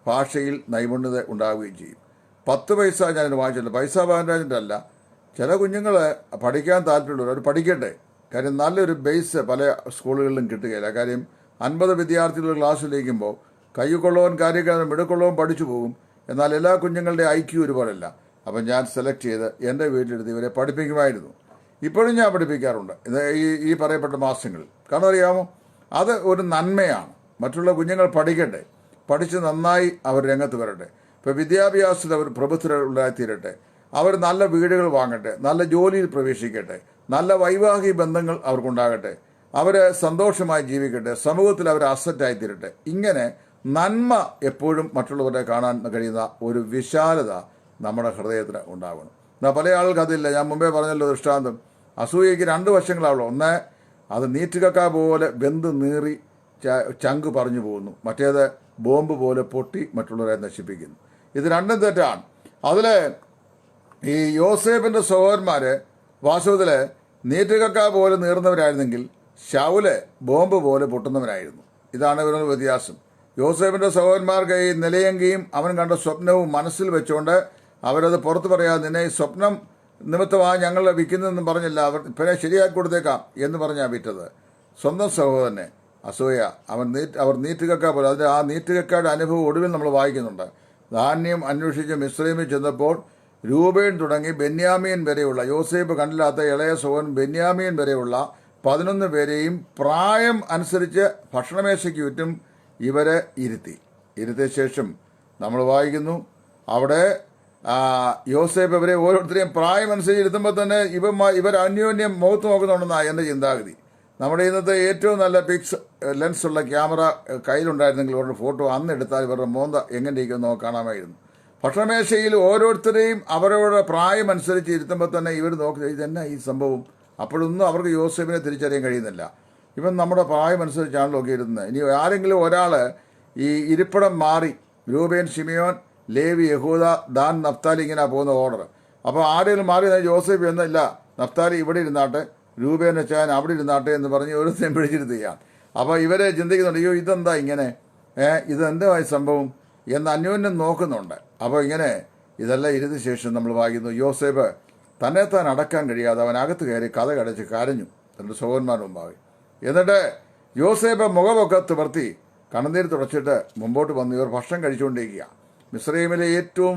ഭാഷയിൽ നൈപുണ്യത ഉണ്ടാവുകയും ചെയ്യും. 10 പൈസ ഞാനിത് വാങ്ങിച്ചില്ല. പൈസ ബാൻഡാജിൻ്റെ ചില കുഞ്ഞുങ്ങൾ പഠിക്കാൻ താല്പര്യമുള്ളവർ അവർ പഠിക്കട്ടെ. കാര്യം നല്ലൊരു ബേസ് പല സ്കൂളുകളിലും കിട്ടുകയില്ല. കാര്യം 50 വിദ്യാർത്ഥികൾ ക്ലാസ്സിലിരിക്കുമ്പോൾ കയ്യുകൊള്ളവൻ കാര്യക്കാരൻ മിടുക്കുള്ളവൻ പഠിച്ചു പോകും. എന്നാൽ എല്ലാ കുഞ്ഞുങ്ങളുടെ IQ ഒരുപോലല്ല. അപ്പം ഞാൻ സെലക്ട് ചെയ്ത് എൻ്റെ വീട്ടിലെടുത്ത് ഇവരെ പഠിപ്പിക്കുമായിരുന്നു. ഇപ്പോഴും ഞാൻ പഠിപ്പിക്കാറുണ്ട് ഇത് ഈ പറയപ്പെട്ട മാസങ്ങളിൽ. കാരണം അറിയാമോ, അത് ഒരു നന്മയാണ്. മറ്റുള്ള കുഞ്ഞുങ്ങൾ പഠിക്കട്ടെ, പഠിച്ച് നന്നായി അവർ രംഗത്ത് വരട്ടെ. ഇപ്പോൾ വിദ്യാഭ്യാസത്തിൽ അവർ പ്രബുദ്ധരുണ്ടായിത്തീരട്ടെ, അവർ നല്ല വീടുകൾ വാങ്ങട്ടെ, നല്ല ജോലിയിൽ പ്രവേശിക്കട്ടെ, നല്ല വൈവാഹിക ബന്ധങ്ങൾ അവർക്കുണ്ടാകട്ടെ, അവർ സന്തോഷമായി ജീവിക്കട്ടെ, സമൂഹത്തിൽ അവർ അസറ്റായിത്തീരട്ടെ. ഇങ്ങനെ നന്മ എപ്പോഴും മറ്റുള്ളവരെ കാണാൻ കഴിയുന്ന ഒരു വിശാലത നമ്മുടെ ഹൃദയത്തിന് ഉണ്ടാവണം. എന്നാൽ പല ആൾക്ക് അതില്ല. ഞാൻ മുമ്പേ പറഞ്ഞല്ലോ ദൃഷ്ടാന്തം, അസൂയയ്ക്ക് 2 വശങ്ങളാവുള്ളൂ. ഒന്ന്, അത് നീറ്റുകക്ക പോലെ വെന്ത് നീറി ചങ്ക് പറഞ്ഞു പോകുന്നു. മറ്റേത് ബോംബ് പോലെ പൊട്ടി മറ്റുള്ളവരെ നശിപ്പിക്കുന്നു. ഇത് രണ്ടും തെറ്റാണ്. അതിൽ ഈ യോസേഫിൻ്റെ സഹോദരന്മാർ വാസ്തവത്തിൽ നീറ്റുകക്ക പോലെ നീർന്നവരായിരുന്നെങ്കിൽ ശൗല് ബോംബ് പോലെ പൊട്ടുന്നവനായിരുന്നു. ഇതാണ് ഇവരുടെ വ്യത്യാസം. യോസേഫിൻ്റെ സഹോദരന്മാർക്ക് ഈ നിലയങ്കിയും അവൻ കണ്ട സ്വപ്നവും മനസ്സിൽ വെച്ചുകൊണ്ട് അവരത് പുറത്ത് പറയാതെ, നിന്നെ ഈ സ്വപ്നം നിമിത്തമാണ് ഞങ്ങൾ വിൽക്കുന്നതെന്ന് പറഞ്ഞില്ല, പിന്നെ ശരിയാക്കി കൊടുത്തേക്കാം എന്ന് പറഞ്ഞാൽ വിറ്റത്. സ്വന്തം സഹോദരനെ അസൂയ അവർ നീറ്റുകക്ക പോലെ. അതിൻ്റെ ആ നീറ്റുകക്കയുടെ അനുഭവം ഒടുവിൽ നമ്മൾ വായിക്കുന്നുണ്ട്. ധാന്യം അന്വേഷിച്ച് മിസ്രൈമിൽ ചെന്നപ്പോൾ രൂബേൻ തുടങ്ങി ബെന്യാമീൻ വരെയുള്ള, യോസേഫ് കണ്ടില്ലാത്ത ഇളയ സഹോദരൻ ബെന്യാമീൻ വരെയുള്ള 11 പേരെയും പ്രായം അനുസരിച്ച് ഭക്ഷണമേശയ്ക്ക് ചുറ്റും ഇവരെ ഇരുത്തിയ ശേഷം നമ്മൾ വായിക്കുന്നു, അവിടെ യോസേഫ് ഇവരെ ഓരോരുത്തരെയും പ്രായം അനുസരിച്ച് ഇരുത്തുമ്പോൾ തന്നെ ഇവർ അന്യോന്യം മുഖത്ത് നോക്കുന്നുണ്ടെന്നാണ് എൻ്റെ ചിന്താഗതി. നമ്മുടെ ഇന്നത്തെ ഏറ്റവും നല്ല പിക്സ് ലെൻസുള്ള ക്യാമറ കയ്യിലുണ്ടായിരുന്നെങ്കിൽ ഇവരുടെ ഫോട്ടോ അന്ന് എടുത്താൽ ഇവരുടെ മോന്ത എങ്ങനെ ഇരിക്കുമെന്നോ കാണാമായിരുന്നു. ഭക്ഷണമേശയിൽ ഓരോരുത്തരെയും അവരവരുടെ പ്രായം അനുസരിച്ച് ഇരുത്തുമ്പോൾ തന്നെ ഇവർ നോക്കി ഇതെന്നാ ഈ സംഭവം. അപ്പോഴൊന്നും അവർക്ക് യോസേഫിനെ തിരിച്ചറിയാൻ കഴിയുന്നില്ല. ഇവൻ നമ്മുടെ പ്രായം അനുസരിച്ചാണല്ലോ ഒക്കെ ഇരുന്നത്. ഇനി ആരെങ്കിലും ഒരാൾ ഈ ഇരിപ്പിടം മാറി, രൂബേൻ, ശിമിയോൻ, ലേവി, യഹൂദ, ദാൻ, നഫ്താലി, ഇങ്ങനെ പോകുന്ന ഓർഡർ. അപ്പോൾ ആരെങ്കിലും മാറി യോസേഫ് എന്നില്ല, നഫ്താലി ഇവിടെ ഇരുന്നാട്ടെ, രൂബേൻ വെച്ചാൻ അവിടെ ഇരുന്നാട്ടെ എന്ന് പറഞ്ഞ് ഓരോരുത്തരും പിടിച്ചിരുത്തുകയാണ്. അപ്പോൾ ഇവരെ ചിന്തിക്കുന്നുണ്ട്, അയ്യോ ഇതെന്താ ഇങ്ങനെ, ഇതെന്തായി സംഭവം എന്ന് അന്യോന്യം നോക്കുന്നുണ്ട്. അപ്പോൾ ഇങ്ങനെ ഇതെല്ലാം ഇരുന്ന ശേഷം നമ്മൾ വായിക്കുന്നു, യോസേഫ് തന്നെത്താൻ അടക്കാൻ കഴിയാതെ അവൻ അകത്ത് കയറി കഥ കടച്ച് കരഞ്ഞു തൻ്റെ സഹോദരന്മാരുടെ മുമ്പാകെ. എന്നിട്ട് യോസേഫ് മുഖമൊക്കെ തിവർത്തി കണ്ണുനീർ തുടച്ചിട്ട് മുമ്പോട്ട് വന്ന് ഇവർ ഭക്ഷണം കഴിച്ചുകൊണ്ടിരിക്കുക. മിസ്രൈമിലെ ഏറ്റവും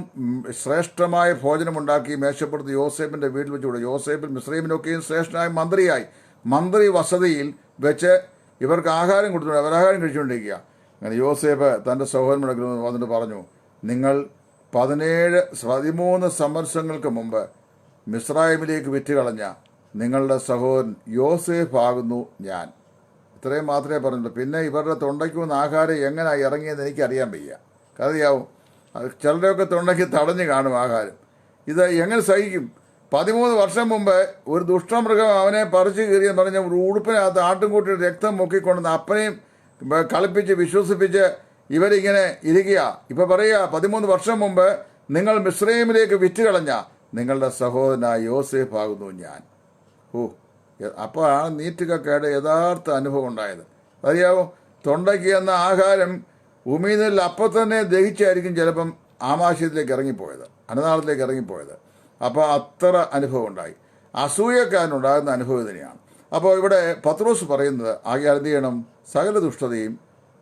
ശ്രേഷ്ഠമായ ഭോജനമുണ്ടാക്കി മേശപ്പുറത്ത് യോസേഫിൻ്റെ വീട്ടിൽ വെച്ചുകൂടെ. യോസേഫിൽ മിസ്രൈമിലൊക്കെയും ശ്രേഷ്ഠനായ മന്ത്രി വസതിയിൽ വെച്ച് ഇവർക്ക് ആഹാരം കൊടുത്തുകൊണ്ട് അവർ ആഹാരം കഴിച്ചുകൊണ്ടിരിക്കുക. അങ്ങനെ യോസേഫ് തൻ്റെ സഹോദരന്മാർക്ക് വന്നിട്ട് പറഞ്ഞു, നിങ്ങൾ 13 സംവത്സരങ്ങൾക്ക് മുമ്പ് മിസ്രൈമിലേക്ക് വിറ്റുകളഞ്ഞ നിങ്ങളുടെ സഹോദരൻ യോസേഫ് ആകുന്നു ഞാൻ. ഇത്രയും മാത്രമേ പറഞ്ഞുള്ളൂ. പിന്നെ ഇവരുടെ തൊണ്ടയ്ക്ക് വന്ന ആഹാരം എങ്ങനെ ഇറങ്ങിയെന്ന് എനിക്കറിയാൻ വയ്യ. കഥയാവും. ചിലരൊക്കെ തൊണ്ടയ്ക്ക് തടഞ്ഞു കാണും ആഹാരം. ഇത് എങ്ങനെ സഹിക്കും? 13 വർഷം മുമ്പ് ഒരു ദുഷ്ടമൃഗം അവനെ പറിച്ചു കീറിയെന്ന് പറഞ്ഞ ഒരു ഉടുപ്പിനകത്ത് ആട്ടുംകൂട്ടിയുടെ രക്തം മുക്കിക്കൊണ്ടുവന്ന് അപ്പനെയും കളിപ്പിച്ച് വിശ്വസിപ്പിച്ച് ഇവരിങ്ങനെ ഇരിക്കുക. ഇപ്പം പറയുക, 13 വർഷം മുമ്പ് നിങ്ങൾ മിസ്രൈമിലേക്ക് വിറ്റുകളഞ്ഞ നിങ്ങളുടെ സഹോദരനായ യോസേഫ് ആകുന്നു ഞാൻ. അപ്പോൾ ആ നീറ്റുകക്കയുടെ യഥാർത്ഥ അനുഭവം ഉണ്ടായത് അറിയാവോ. തൊണ്ടയ്ക്ക് എന്ന ആഹാരം ഉമീനിൽ അപ്പം തന്നെ ദഹിച്ചായിരിക്കും ചിലപ്പം ആമാശയത്തിലേക്ക് ഇറങ്ങിപ്പോയത്, അന്നനാളത്തിലേക്ക് ഇറങ്ങിപ്പോയത്. അപ്പോൾ അത്ര അനുഭവം ഉണ്ടായി. അസൂയക്കാരനുണ്ടാകുന്ന അനുഭവം തന്നെയാണ്. അപ്പോൾ ഇവിടെ പത്രോസ് പറയുന്നത്, ആകയാൽ എന്ത് ചെയ്യണം? സകല ദുഷ്ടതയും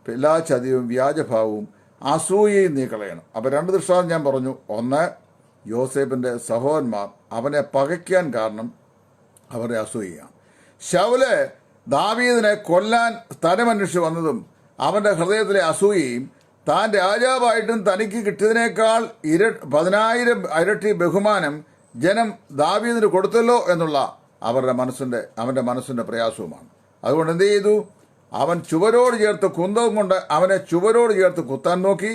എല്ലാ ചതിയും വ്യാജഭാവവും അസൂയയും നീ കളയണം. അപ്പോൾ 2 ദൃഷ്ടാന്തം ഞാൻ പറഞ്ഞു. ഒന്ന്, യോസേഫിൻ്റെ സഹോദരന്മാർ അവനെ പകയ്ക്കാൻ കാരണം അവരുടെ അസൂയയാണ്. ശൗല് ദാവീദിനെ കൊല്ലാൻ സ്ഥലമന്വേഷിച്ച് വന്നതും അവൻ്റെ ഹൃദയത്തിലെ അസൂയയും താൻ രാജാവായിട്ടും തനിക്ക് കിട്ടിയതിനേക്കാൾ 10,000 ഇരട്ടി ബഹുമാനം ജനം ദാവീദിന് കൊടുത്തല്ലോ എന്നുള്ള അവൻ്റെ മനസ്സിൻ്റെ പ്രയാസവുമാണ്. അതുകൊണ്ട് എന്ത് ചെയ്തു? അവൻ ചുവരോട് ചേർത്ത് കുന്തവും കൊണ്ട് അവനെ ചുവരോട് ചേർത്ത് കുത്താൻ നോക്കി.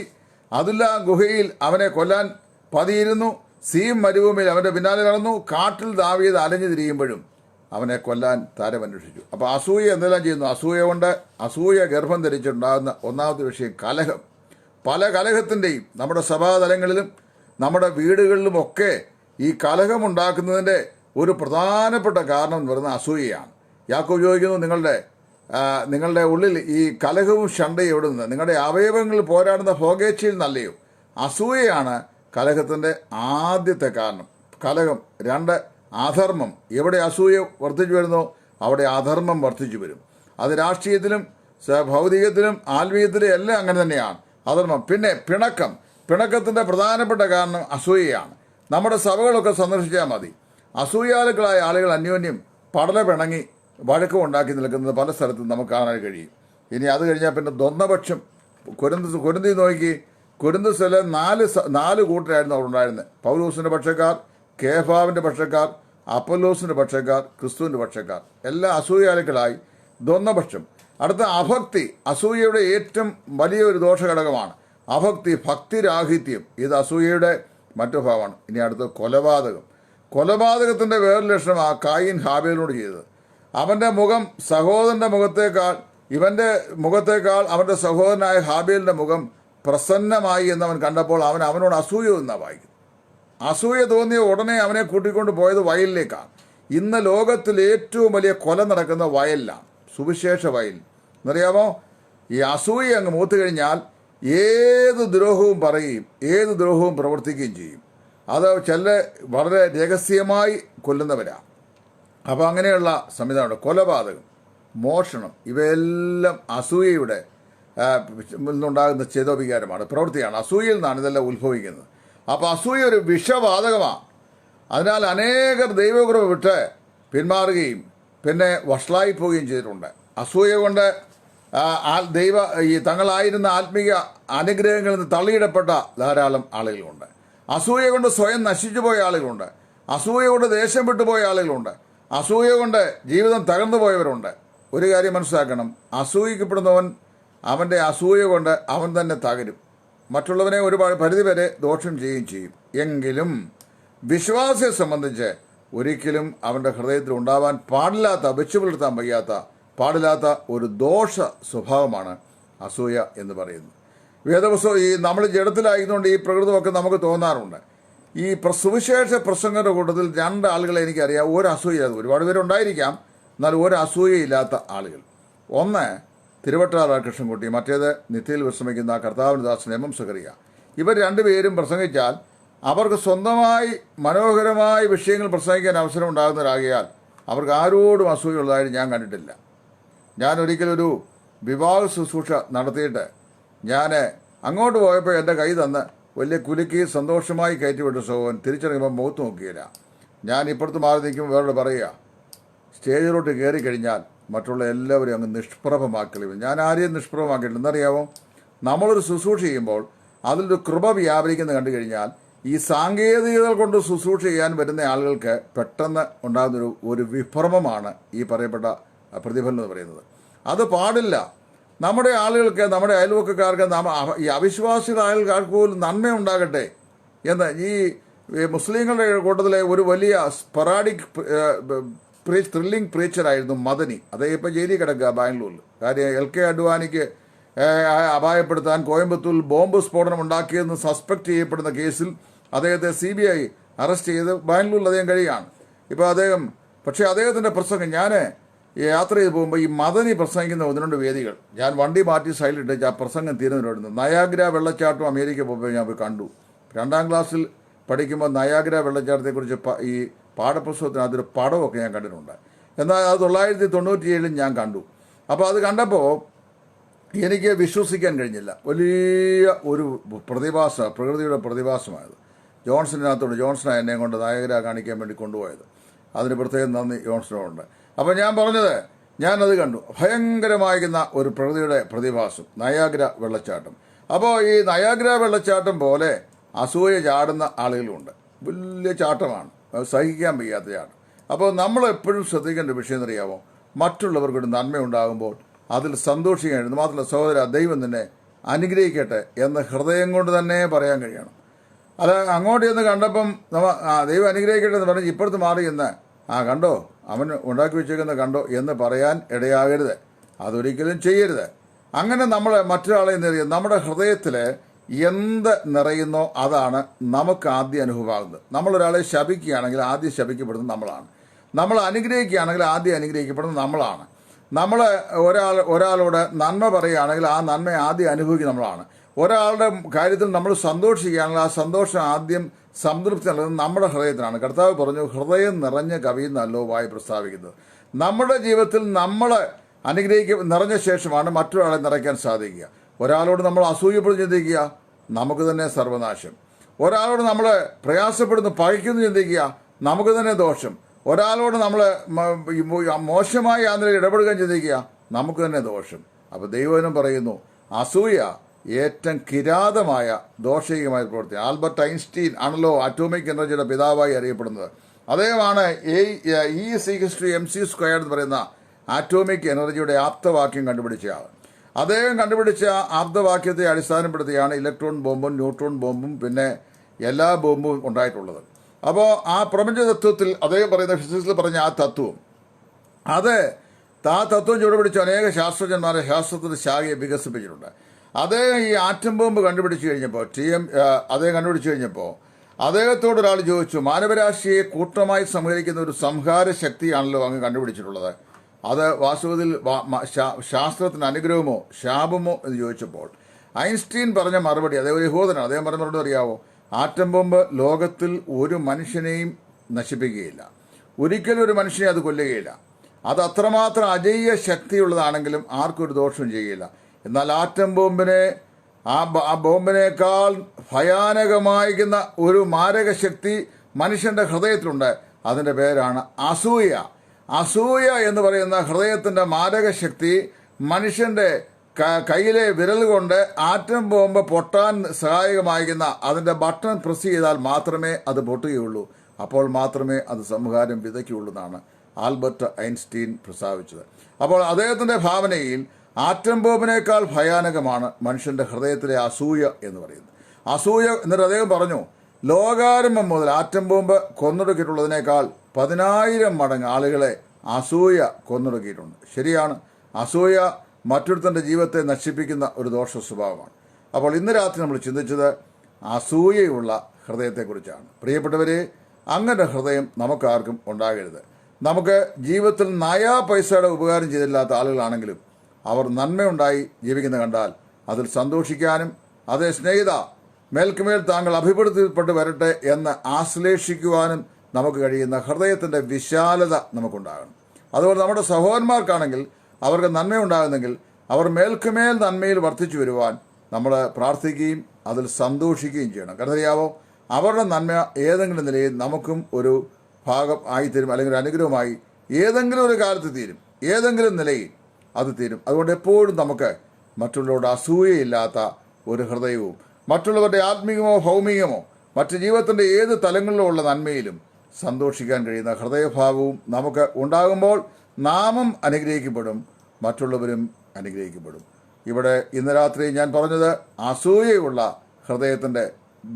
അതുല്ല ഗുഹയിൽ അവനെ കൊല്ലാൻ പതിയിരുന്നു. സീം മരുഭൂമിയിൽ അവൻ്റെ പിന്നാലെ നടന്നു. കാട്ടിൽ ദാവീദ് അലഞ്ഞു തിരിയുമ്പോഴും അവനെ കൊല്ലാൻ താരമന്വേഷിച്ചു. അപ്പോൾ അസൂയ എന്തെല്ലാം ചെയ്യുന്നു? അസൂയ കൊണ്ട്, അസൂയ ഗർഭം ധരിച്ചുണ്ടാകുന്ന ഒന്നാമത്തെ വിഷയം കലഹം. പല കലഹത്തിൻ്റെയും നമ്മുടെ സഭാതലങ്ങളിലും നമ്മുടെ വീടുകളിലുമൊക്കെ ഈ കലഹമുണ്ടാക്കുന്നതിൻ്റെ ഒരു പ്രധാനപ്പെട്ട കാരണം എന്ന് പറയുന്നത് അസൂയയാണ്. യാക്കോബ് ചോദിക്കുന്നു, നിങ്ങളുടെ ഉള്ളിൽ ഈ കലഹവും ഷണ്ടയും എവിടെ നിന്ന്? നിങ്ങളുടെ അവയവങ്ങളിൽ പോരാടുന്ന ഭോഗേച്ഛയിൽ നല്ലയോ? അസൂയയാണ് കലഹത്തിൻ്റെ ആദ്യത്തെ കാരണം. കലഹം. 2, അധർമ്മം. എവിടെ അസൂയ വർദ്ധിച്ചു വരുന്നോ അവിടെ അധർമ്മം വർദ്ധിച്ചു വരും. അത് രാഷ്ട്രീയത്തിലും ഭൗതികത്തിലും ആത്മീയത്തിലും എല്ലാം അങ്ങനെ തന്നെയാണ് അധർമ്മം. പിന്നെ പിണക്കത്തിൻ്റെ പ്രധാനപ്പെട്ട കാരണം അസൂയയാണ്. നമ്മുടെ സഭകളൊക്കെ സന്ദർശിച്ചാൽ മതി. അസൂയാലുക്കളായ ആളുകൾ അന്യോന്യം പടല പിണങ്ങി വഴക്കം ഉണ്ടാക്കി നിൽക്കുന്നത് പല സ്ഥലത്തും നമുക്ക് കാണാൻ കഴിയും. ഇനി അത് കഴിഞ്ഞാൽ പിന്നെ ദ്വന്ദ്വപക്ഷം. കൊരിന്തി നോക്കി, കൊരിന്തസിലെ 4 കൂട്ടരായിരുന്നു അവിടെ ഉണ്ടായിരുന്നത്. പൗലോസിൻ്റെ പക്ഷക്കാർ, കേഫാവിൻ്റെ പക്ഷക്കാർ, അപ്പൊല്ലോസിൻ്റെ പക്ഷക്കാർ, ക്രിസ്തുവിൻ്റെ പക്ഷക്കാർ. എല്ലാം അസൂയാലുക്കളായി. ദ്വന്ദ്വപക്ഷം. അടുത്ത അഭക്തി. അസൂയയുടെ ഏറ്റവും വലിയൊരു ദോഷഘടകമാണ് അഭക്തി, ഭക്തിരാഹിത്യം. ഇത് അസൂയയുടെ മറ്റു ഭാവമാണ്. ഇനി അടുത്ത കൊലപാതകത്തിൻ്റെ വേറൊരു ലക്ഷണം ആ കായീൻ ഹാബേലിനോട് ചെയ്തത്. അവൻ്റെ മുഖം സഹോദരൻ്റെ മുഖത്തേക്കാൾ, ഇവൻ്റെ മുഖത്തേക്കാൾ അവൻ്റെ സഹോദരനായ ഹാബേലിൻ്റെ മുഖം പ്രസന്നമായി എന്നവൻ കണ്ടപ്പോൾ അവനോട് അസൂയ എന്നാണ് വായിക്കുന്നത്. അസൂയ തോന്നിയ ഉടനെ അവനെ കൂട്ടിക്കൊണ്ട് പോയത് വയലിലേക്കാണ്. ഇന്ന് ലോകത്തിൽ ഏറ്റവും വലിയ കൊല നടക്കുന്ന വയലിലാണ്, സുവിശേഷ വയൽ. എന്നറിയാമോ? ഈ അസൂയ അങ്ങ് മൂത്തു കഴിഞ്ഞാൽ ഏത് ദ്രോഹവും പറയുകയും ഏത് ദ്രോഹവും പ്രവർത്തിക്കുകയും ചെയ്യും. അത് ചില വളരെ രഹസ്യമായി കൊല്ലുന്നവരാണ്. അപ്പോൾ അങ്ങനെയുള്ള സംവിധാനമുണ്ട്. കൊലപാതകം, മോഷണം, ഇവയെല്ലാം അസൂയയുടെ നിന്നുണ്ടാകുന്ന ചേതോവികാരമാണ്, പ്രവൃത്തിയാണ്. അസൂയയിൽ നിന്നാണ് ഇതെല്ലാം ഉത്ഭവിക്കുന്നത്. അപ്പോൾ അസൂയ ഒരു വിഷവാതകമാണ്. അതിനാൽ അനേകർ ദൈവകൃപ വിട്ട് പിന്മാറുകയും പിന്നെ വഷളായി പോവുകയും ചെയ്തിട്ടുണ്ട്. അസൂയ കൊണ്ട് തങ്ങളായിരുന്ന ആത്മീയ അനുഗ്രഹങ്ങളിൽ നിന്ന് തള്ളിയിടപ്പെട്ട ധാരാളം ആളുകളുണ്ട്. അസൂയ കൊണ്ട് സ്വയം നശിച്ചു പോയ ആളുകളുണ്ട്. അസൂയ കൊണ്ട് ദേശം വിട്ടുപോയ ആളുകളുണ്ട്. അസൂയ കൊണ്ട് ജീവിതം തകർന്നു പോയവരുണ്ട്. ഒരു കാര്യം മനസ്സിലാക്കണം, അസൂയിക്കപ്പെടുന്നവൻ അവൻ്റെ അസൂയ കൊണ്ട് അവൻ തന്നെ തകരും. മറ്റുള്ളവനെ ഒരുപാട് പരിധിവരെ ദോഷം ചെയ്യുകയും ചെയ്യും. എങ്കിലും വിശ്വാസിയെ സംബന്ധിച്ച് ഒരിക്കലും അവൻ്റെ ഹൃദയത്തിൽ ഉണ്ടാവാൻ വെച്ചു പുലർത്താൻ പാടില്ലാത്ത ഒരു ദോഷ സ്വഭാവമാണ് അസൂയ എന്ന് പറയുന്നത്. വേദപുസ്തകം ഈ നമ്മൾ ജഡത്തിലായതുകൊണ്ട് ഈ പ്രകൃതമൊക്കെ നമുക്ക് തോന്നാറുണ്ട്. ഈ സുവിശേഷ പ്രസംഗരുടെ കൂട്ടത്തിൽ 2 ആളുകളെ എനിക്കറിയാം. ഒരു അസൂയ, ഒരുപാട് പേരുണ്ടായിരിക്കാം, എന്നാൽ ഒരു അസൂയയില്ലാത്ത ആളുകൾ. ഒന്ന് തിരുവട്ടാർ കൃഷ്ണൻകുട്ടി, മറ്റേത് നിത്യയിൽ വിശ്രമിക്കുന്ന കർത്താവിൻ്റെ ദാസൻ എം സഖറിയ. ഇവർ 2 പേരും പ്രസംഗിച്ചാൽ അവർക്ക് സ്വന്തമായി മനോഹരമായ വിഷയങ്ങൾ പ്രസംഗിക്കാൻ അവസരം ഉണ്ടാകുന്നവരാകിയാൽ അവർക്ക് ആരോടും അസൂയുള്ളതായിട്ട് ഞാൻ കണ്ടിട്ടില്ല. ഞാൻ ഒരിക്കലൊരു വിവാഹ ശുശ്രൂഷ നടത്തിയിട്ട് ഞാൻ അങ്ങോട്ട് പോയപ്പോൾ എൻ്റെ കൈ തന്ന് വലിയ കുലുക്കി സന്തോഷമായി കയറ്റിവിട്ട സഹോദരൻ തിരിച്ചറിയുമ്പോൾ മുഖത്ത് നോക്കിയില്ല. ഞാൻ ഇപ്പുറത്ത് മാറി നിൽക്കുമ്പോൾ വേറോട് പറയുക, സ്റ്റേജിലോട്ട് കയറി കഴിഞ്ഞാൽ മറ്റുള്ള എല്ലാവരും അങ്ങ് നിഷ്പ്രഭമാക്കി. ഞാൻ ആരെയും നിഷ്പ്രഭമാക്കിയിട്ടില്ല. എന്നറിയാമോ? നമ്മളൊരു ശുശ്രൂഷ ചെയ്യുമ്പോൾ അതിലൊരു കൃപ വ്യാപരിക്കുന്നത് കണ്ടു കഴിഞ്ഞാൽ ഈ സാങ്കേതികതകൾ കൊണ്ട് ശുശ്രൂഷ ചെയ്യാൻ വരുന്ന ആളുകൾക്ക് പെട്ടെന്ന് ഉണ്ടാകുന്നൊരു ഒരു വിഭ്രമമാണ് ഈ പറയപ്പെട്ട പ്രതിഫലം എന്ന് പറയുന്നത്. അത് പാടില്ല. നമ്മുടെ ആളുകൾക്ക്, നമ്മുടെ അയൽവക്കക്കാർക്ക്, ഈ അവിശ്വാസികളായ ആൾക്കാർക്ക് പോലും നന്മയുണ്ടാകട്ടെ എന്ന് ഈ മുസ്ലിങ്ങളുടെ കൂട്ടത്തിലെ ഒരു വലിയ സ്പൊറാഡിക് ത്രില്ലിംഗ് പ്രീച്ചറായിരുന്നു മദനി. അദ്ദേഹം ഇപ്പോൾ ജയിലിൽ കിടക്കുക ബാംഗ്ലൂരിൽ. കാര്യം LK അഡ്വാനിക്ക് അപായപ്പെടുത്താൻ കോയമ്പത്തൂരിൽ ബോംബ് സ്ഫോടനം ഉണ്ടാക്കിയെന്ന് സസ്പെക്ട് ചെയ്യപ്പെടുന്ന കേസിൽ അദ്ദേഹത്തെ CBI അറസ്റ്റ് ചെയ്ത് ബാംഗ്ലൂരിൽ അദ്ദേഹം കഴിയുകയാണ് ഇപ്പോൾ അദ്ദേഹം. പക്ഷേ അദ്ദേഹത്തിൻ്റെ പ്രസംഗം, ഞാൻ യാത്ര ചെയ്ത് പോകുമ്പോൾ ഈ മദനി പ്രസംഗിക്കുന്ന 1-2 വേദികൾ ഞാൻ വണ്ടി മാറ്റി സൈഡിലിട്ട് ആ പ്രസംഗം തീരുന്നതിനോടുന്നു. നയാഗ്ര വെള്ളച്ചാട്ടം അമേരിക്ക പോയപ്പോൾ ഞാൻ പോയി കണ്ടു. 2ാം ക്ലാസ്സിൽ പഠിക്കുമ്പോൾ നയാഗ്ര വെള്ളച്ചാട്ടത്തെക്കുറിച്ച് ഈ പാഠപുസ്തകത്തിന് അതൊരു പടമൊക്കെ ഞാൻ കണ്ടിട്ടുണ്ട്. എന്നാൽ അത് 1997 ഞാൻ കണ്ടു. അപ്പോൾ അത് കണ്ടപ്പോൾ എനിക്ക് വിശ്വസിക്കാൻ കഴിഞ്ഞില്ല. വലിയ ഒരു പ്രകൃതിയുടെ പ്രതിഭാസമായത്. ജോൺസനാണ് എന്നെ കൊണ്ട് നയാഗ്ര കാണിക്കാൻ വേണ്ടി കൊണ്ടുപോയത്. അതിന് പ്രത്യേകം നന്ദി ജോൺസനോടുണ്ട്. അപ്പോൾ ഞാൻ പറഞ്ഞത്, ഞാനത് കണ്ടു. ഭയങ്കരമായിരിക്കുന്ന ഒരു പ്രകൃതിയുടെ പ്രതിഭാസം, നയാഗ്ര വെള്ളച്ചാട്ടം. അപ്പോൾ ഈ നയാഗ്ര വെള്ളച്ചാട്ടം പോലെ അസൂയ ചാടുന്ന ആളുകളുണ്ട്. വലിയ ചാട്ടമാണ്, സഹിക്കാൻ വയ്യാത്ത ചാട്ടം. അപ്പോൾ നമ്മൾ എപ്പോഴും ശ്രദ്ധിക്കേണ്ട വിഷയം എന്നറിയാമോ? മറ്റുള്ളവർക്കൊരു നന്മയുണ്ടാകുമ്പോൾ അതിൽ സന്തോഷിക്കാനായിരുന്നു. മാത്രമല്ല, സഹോദര, ദൈവം നിന്നെ അനുഗ്രഹിക്കട്ടെ എന്ന് ഹൃദയം കൊണ്ട് തന്നെ പറയാൻ കഴിയണം. അല്ല, അങ്ങോട്ട് ചെന്ന് കണ്ടപ്പം ദൈവം അനുഗ്രഹിക്കട്ടെ എന്ന് പറഞ്ഞ് ഇപ്പുറത്ത് മാറി എന്ന് കണ്ടോ, അവൻ ഉണ്ടാക്കി വെച്ചേക്കുന്ന കണ്ടോ എന്ന് പറയാൻ ഇടയാകരുത്. അതൊരിക്കലും ചെയ്യരുത്. അങ്ങനെ നമ്മൾ മറ്റൊരാളെ നമ്മുടെ ഹൃദയത്തിൽ എന്ത് നിറയുന്നോ അതാണ് നമുക്ക് ആദ്യം അനുഭവമാകുന്നത്. നമ്മളൊരാളെ ശപിക്കുകയാണെങ്കിൽ ആദ്യം ശപിക്കപ്പെടുന്നത് നമ്മളാണ്. നമ്മൾ അനുഗ്രഹിക്കുകയാണെങ്കിൽ ആദ്യം അനുഗ്രഹിക്കപ്പെടുന്നത് നമ്മളാണ്. നമ്മൾ ഒരാളോട് നന്മ പറയുകയാണെങ്കിൽ ആ നന്മ ആദ്യം അനുഭവിക്കുക നമ്മളാണ്. ഒരാളുടെ കാര്യത്തിൽ നമ്മൾ സന്തോഷിക്കുകയാണെങ്കിൽ ആ സന്തോഷം ആദ്യം സംതൃപ്തി നൽകുന്നത് നമ്മുടെ ഹൃദയത്തിനാണ്. കർത്താവ് പറഞ്ഞു, ഹൃദയം നിറഞ്ഞ കവിയുന്നല്ലോ വായി പ്രസ്താവിക്കുന്നത്. നമ്മുടെ ജീവിതത്തിൽ നമ്മൾ നിറഞ്ഞ ശേഷമാണ് മറ്റൊരാളെ നിറയ്ക്കാൻ സാധിക്കുക. ഒരാളോട് നമ്മൾ അസൂയപ്പെടുന്നു ചിന്തിക്കുക, നമുക്ക് തന്നെ സർവനാശം. ഒരാളോട് നമ്മൾ പ്രയാസപ്പെടുന്നു പഴിക്കുന്നു ചിന്തിക്കുക, നമുക്ക് തന്നെ ദോഷം. ഒരാളോട് നമ്മൾ മോശമായ ആന്തരിക ഇടപെടുകയും ചിന്തിക്കുക, നമുക്ക് തന്നെ ദോഷം. അപ്പോൾ ദൈവവചനം പറയുന്നു, അസൂയ ഏറ്റവും കിരാതമായ ദോഷകമായ പ്രവൃത്തി. ആൽബർട്ട് ഐൻസ്റ്റീൻ ആണല്ലോ അറ്റോമിക് എനർജിയുടെ പിതാവായി അറിയപ്പെടുന്നത്. അദ്ദേഹമാണ് E=mc² എന്ന് പറയുന്ന ആറ്റോമിക് എനർജിയുടെ ആപ്തവാക്യം കണ്ടുപിടിച്ച ആൾ. അദ്ദേഹം കണ്ടുപിടിച്ച ആപ്തവാക്യത്തെ അടിസ്ഥാനപ്പെടുത്തിയാണ് ഇലക്ട്രോൺ ബോംബും ന്യൂട്രോൺ ബോംബും പിന്നെ എല്ലാ ബോംബും ഉണ്ടായിട്ടുള്ളത്. അപ്പോൾ ആ പ്രപഞ്ച തത്വത്തിൽ അദ്ദേഹം പറയുന്ന ഫിസിക്സിൽ പറഞ്ഞ ആ തത്വം ചുവടുപിടിച്ച് അനേക ശാസ്ത്രജ്ഞന്മാരെ ശാസ്ത്രത്തിന്റെ ശാഖയെ വികസിപ്പിച്ചിട്ടുണ്ട്. അദ്ദേഹം ഈ ആറ്റം ബോംബ് കണ്ടുപിടിച്ചു കഴിഞ്ഞപ്പോൾ അദ്ദേഹത്തോട് ഒരാൾ ചോദിച്ചു, മാനവരാശിയെ കൂട്ടമായി സംഹരിക്കുന്ന ഒരു സംഹാര ശക്തിയാണല്ലോ അങ്ങ് കണ്ടുപിടിച്ചിട്ടുള്ളത്, അത് വാസ്തവത്തിൽ ശാസ്ത്രത്തിന് അനുഗ്രഹമോ ശാപമോ എന്ന് ചോദിച്ചപ്പോൾ ഐൻസ്റ്റീൻ പറഞ്ഞ മറുപടി, അദ്ദേഹം ഒരു യഹൂദനാണ്, അദ്ദേഹം പറഞ്ഞ മറുപടി അറിയാവോ? ആറ്റം ബോംബ് ലോകത്തിൽ ഒരു മനുഷ്യനെയും നശിപ്പിക്കുകയില്ല, ഒരിക്കലും ഒരു മനുഷ്യനെ അത് കൊല്ലുകയില്ല. അത് അത്രമാത്രം അജയ്യ ശക്തിയുള്ളതാണെങ്കിലും ആർക്കും ഒരു ദോഷവും ചെയ്യില്ല. എന്നാൽ ആറ്റം ബോംബിനെ ആ ബോംബിനേക്കാൾ ഭയാനകമായിരിക്കുന്ന ഒരു മാരകശക്തി മനുഷ്യന്റെ ഹൃദയത്തിലുണ്ട്. അതിന്റെ പേരാണ് അസൂയ. അസൂയ എന്ന് പറയുന്ന ഹൃദയത്തിന്റെ മാരകശക്തി മനുഷ്യന്റെ കയ്യിലെ വിരൽ കൊണ്ട് ആറ്റം ബോംബ് പൊട്ടാൻ സഹായകമായിരിക്കുന്ന അതിന്റെ ബട്ടൺ പ്രസ് ചെയ്താൽ മാത്രമേ അത് പൊട്ടുകയുള്ളൂ. അപ്പോൾ മാത്രമേ അത് സംഹാരം വിതയ്ക്കുകയുള്ളൂ എന്നാണ് ആൽബർട്ട് ഐൻസ്റ്റീൻ പ്രസ്താവിച്ചത്. അപ്പോൾ അദ്ദേഹത്തിന്റെ ഭാവനയിൽ ആറ്റം ബോംബിനേക്കാൾ ഭയാനകമാണ് മനുഷ്യന്റെ ഹൃദയത്തിലെ അസൂയ എന്ന് പറയുന്നത്. അസൂയ എന്നിട്ട് അദ്ദേഹം പറഞ്ഞു, ലോകാരംഭം മുതൽ ആറ്റം ബോംബ് കൊന്നൊടുക്കിയിട്ടുള്ളതിനേക്കാൾ 10,000 മടങ്ങ് ആളുകളെ അസൂയ കൊന്നൊടുക്കിയിട്ടുണ്ട്. ശരിയാണ്, അസൂയ മറ്റൊരുത്തന്റെ ജീവിതത്തെ നശിപ്പിക്കുന്ന ഒരു ദോഷ സ്വഭാവമാണ്. അപ്പോൾ ഇന്ന് രാത്രി നമ്മൾ ചിന്തിച്ചത് അസൂയയുള്ള ഹൃദയത്തെക്കുറിച്ചാണ്. പ്രിയപ്പെട്ടവരെ, അങ്ങനെ ഹൃദയം നമുക്കാർക്കും ഉണ്ടാകരുത്. നമുക്ക് ജീവിതത്തിൽ നയാ പൈസയുടെ ഉപകാരം ചെയ്തില്ലാത്ത ആളുകളാണെങ്കിലും അവർ നന്മയുണ്ടായി ജീവിക്കുന്ന കണ്ടാൽ അതിൽ സന്തോഷിക്കാനും അതേ സ്നേഹിത മേൽക്കുമേൽ താങ്കൾ അഭിവൃദ്ധിപ്പെട്ട് വരട്ടെ എന്ന് ആശ്ലേഷിക്കുവാനും നമുക്ക് കഴിയുന്ന ഹൃദയത്തിന്റെ വിശാലത നമുക്കുണ്ടാകണം. അതുപോലെ നമ്മുടെ സഹോദരന്മാർക്കാണെങ്കിൽ അവർക്ക് നന്മയുണ്ടാകുന്നെങ്കിൽ അവർ മേൽക്കുമേൽ നന്മയിൽ വർദ്ധിച്ചു വരുവാൻ നമ്മൾ പ്രാർത്ഥിക്കുകയും അതിൽ സന്തോഷിക്കുകയും ചെയ്യണം. കാരണം അറിയാവോ, അവരുടെ നന്മ ഏതെങ്കിലും നിലയിൽ നമുക്കും ഒരു ഭാഗം ആയിത്തീരും, അല്ലെങ്കിൽ ഒരു അനുഗ്രഹമായി ഏതെങ്കിലും ഒരു കാലത്ത് തീരും, ഏതെങ്കിലും നിലയിൽ അത് തീരും. അതുകൊണ്ട് എപ്പോഴും നമുക്ക് മറ്റുള്ളവരുടെ അസൂയയില്ലാത്ത ഒരു ഹൃദയവും മറ്റുള്ളവരുടെ ആത്മീയമോ ഭൗമികമോ മറ്റ് ജീവിതത്തിന്റെ ഏത് തലങ്ങളിലോ ഉള്ള നന്മയിലും സന്തോഷിക്കാൻ കഴിയുന്ന ഹൃദയഭാവവും നമുക്ക് ഉണ്ടാകുമ്പോൾ നാമും അനുഗ്രഹിക്കപ്പെടും, മറ്റുള്ളവരും അനുഗ്രഹിക്കപ്പെടും. ഇവിടെ ഇന്ന് രാത്രി ഞാൻ പറഞ്ഞത് അസൂയയുള്ള ഹൃദയത്തിന്റെ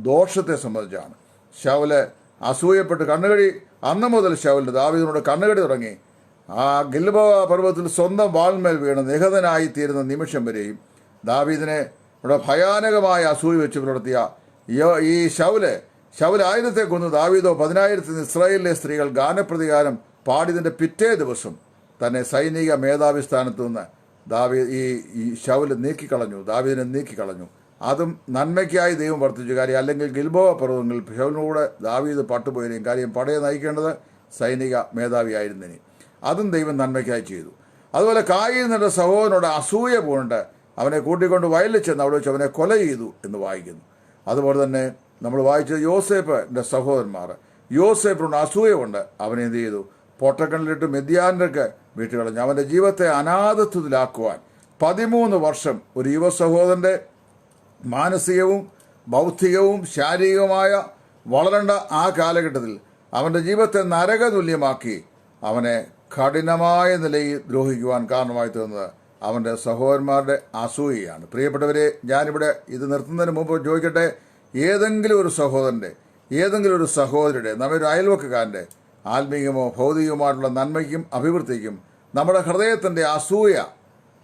ദോഷത്തെ സംബന്ധിച്ചാണ്. ശൗല് അസൂയപ്പെട്ട് കണ്ണുകടി, അന്ന് മുതൽ ശൗലിന് ദാവീദിനോട് കണ്ണുകടി തുടങ്ങി. ആ ഗിൽബോവ പർവ്വതത്തിൽ സ്വന്തം വാൾമേൽ വീണ് നിഹതനായി തീരുന്ന നിമിഷം വരെയും ദാവീദിനെ ഇവിടെ ഭയാനകമായ അസൂയ വെച്ച് പുലർത്തിയ ഈ ശൗല് 1000 കൊന്നു ദാവീദോ 10,000 ഇസ്രായേലിലെ സ്ത്രീകൾ ഗാനപ്രതികാരം പാടിയതിന്റെ പിറ്റേ ദിവസം തന്നെ സൈനിക മേധാവി സ്ഥാനത്ത് നിന്ന് ഈ ശൗല് നീക്കിക്കളഞ്ഞു, ദാവീദിനെ നീക്കിക്കളഞ്ഞു. അതും നന്മയ്ക്കായി ദൈവം വർദ്ധിച്ചു. കാര്യം അല്ലെങ്കിൽ ഗിൽബോവ പർവ്വതങ്ങളിൽ ശൗലിനൂടെ ദാവീദ് പട്ടുപോയതിനെയും കാര്യം പടയെ നയിക്കേണ്ടത് സൈനിക മേധാവിയായിരുന്നിനി. അതും ദൈവം നന്മയ്ക്കായി ചെയ്തു. അതുപോലെ കായീൻ എന്ന സഹോദരനോട് അസൂയ പൂണ്ട് അവനെ കൂട്ടിക്കൊണ്ട് വയലിൽ ചെന്ന് അവിടെ വെച്ച് അവനെ കൊല ചെയ്തു എന്ന് വായിക്കുന്നു. അതുപോലെ തന്നെ നമ്മൾ വായിച്ചത് യോസേപ്പിന്റെ സഹോദരന്മാർ, യോസേപ്പിനോട് അസൂയ കൊണ്ട് അവനെ എന്ത് ചെയ്തു? പൊട്ടക്കണ്ണിലിട്ട് മിദ്യാനർക്ക് വീട്ടുകളഞ്ഞു. അവന്റെ ജീവിതത്തെ അനാഥത്വത്തിലാക്കുവാൻ 13 വർഷം ഒരു യുവ സഹോദരന്റെ മാനസികവും ബൗദ്ധികവും ശാരീരികവുമായ വളരേണ്ട ആ കാലഘട്ടത്തിൽ അവന്റെ ജീവിതത്തെ നരകതുല്യമാക്കി അവനെ കഠിനമായ നിലയിൽ ദ്രോഹിക്കുവാൻ കാരണമായി തീർന്നത് അവന്റെ സഹോദരന്മാരുടെ അസൂയയാണ്. പ്രിയപ്പെട്ടവരെ, ഞാനിവിടെ ഇത് നിർത്തുന്നതിന് മുമ്പ് ചോദിക്കട്ടെ, ഏതെങ്കിലും ഒരു സഹോദരന്റെ, ഏതെങ്കിലും ഒരു സഹോദരിയുടെ, നമ്മുടെ ഒരു അയൽവക്കക്കാരന്റെ ആത്മീയമോ ഭൗതികവുമായിട്ടുള്ള നന്മയ്ക്കും അഭിവൃദ്ധിക്കും നമ്മുടെ ഹൃദയത്തിന്റെ അസൂയ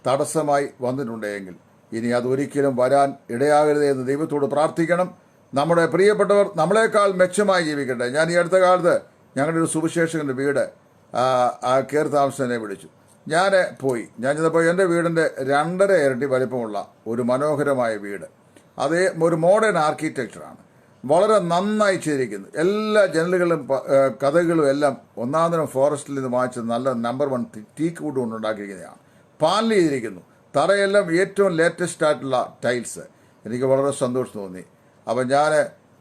തടസ്സമായി വന്നിട്ടുണ്ടെങ്കിൽ ഇനി അതൊരിക്കലും വരാൻ ഇടയാകരുത് എന്ന് ദൈവത്തോട് പ്രാർത്ഥിക്കണം. നമ്മുടെ പ്രിയപ്പെട്ടവർ നമ്മളെക്കാൾ മെച്ചമായി ജീവിക്കട്ടെ. ഞാൻ ഈ അടുത്ത കാലത്ത് ഞങ്ങളുടെ ഒരു സുവിശേഷകൻ്റെ വീട് കയറി താമസത്തിനെ വിളിച്ചു. ഞാൻ ചെന്നപ്പോൾ എൻ്റെ വീടിൻ്റെ 2.5 ഇരട്ടി വലിപ്പമുള്ള ഒരു മനോഹരമായ വീട്. അതേ ഒരു മോഡേൺ ആർക്കിടെക്ചറാണ്. വളരെ നന്നായി ചെയ്തിരിക്കുന്നു. എല്ലാ ജനലുകളും കഥകളും എല്ലാം ഒന്നാന്തരം ഫോറസ്റ്റിൽ നിന്ന് വാങ്ങിച്ച നല്ല നമ്പർ 1 ടീക്ക് വുഡ് കൊണ്ട് ഉണ്ടാക്കിയിരിക്കുന്നതാണ്. പാനൽ ചെയ്തിരിക്കുന്നു. തറയെല്ലാം ഏറ്റവും ലേറ്റസ്റ്റ് ആയിട്ടുള്ള ടൈൽസ്. എനിക്ക് വളരെ സന്തോഷം തോന്നി. അപ്പം ഞാൻ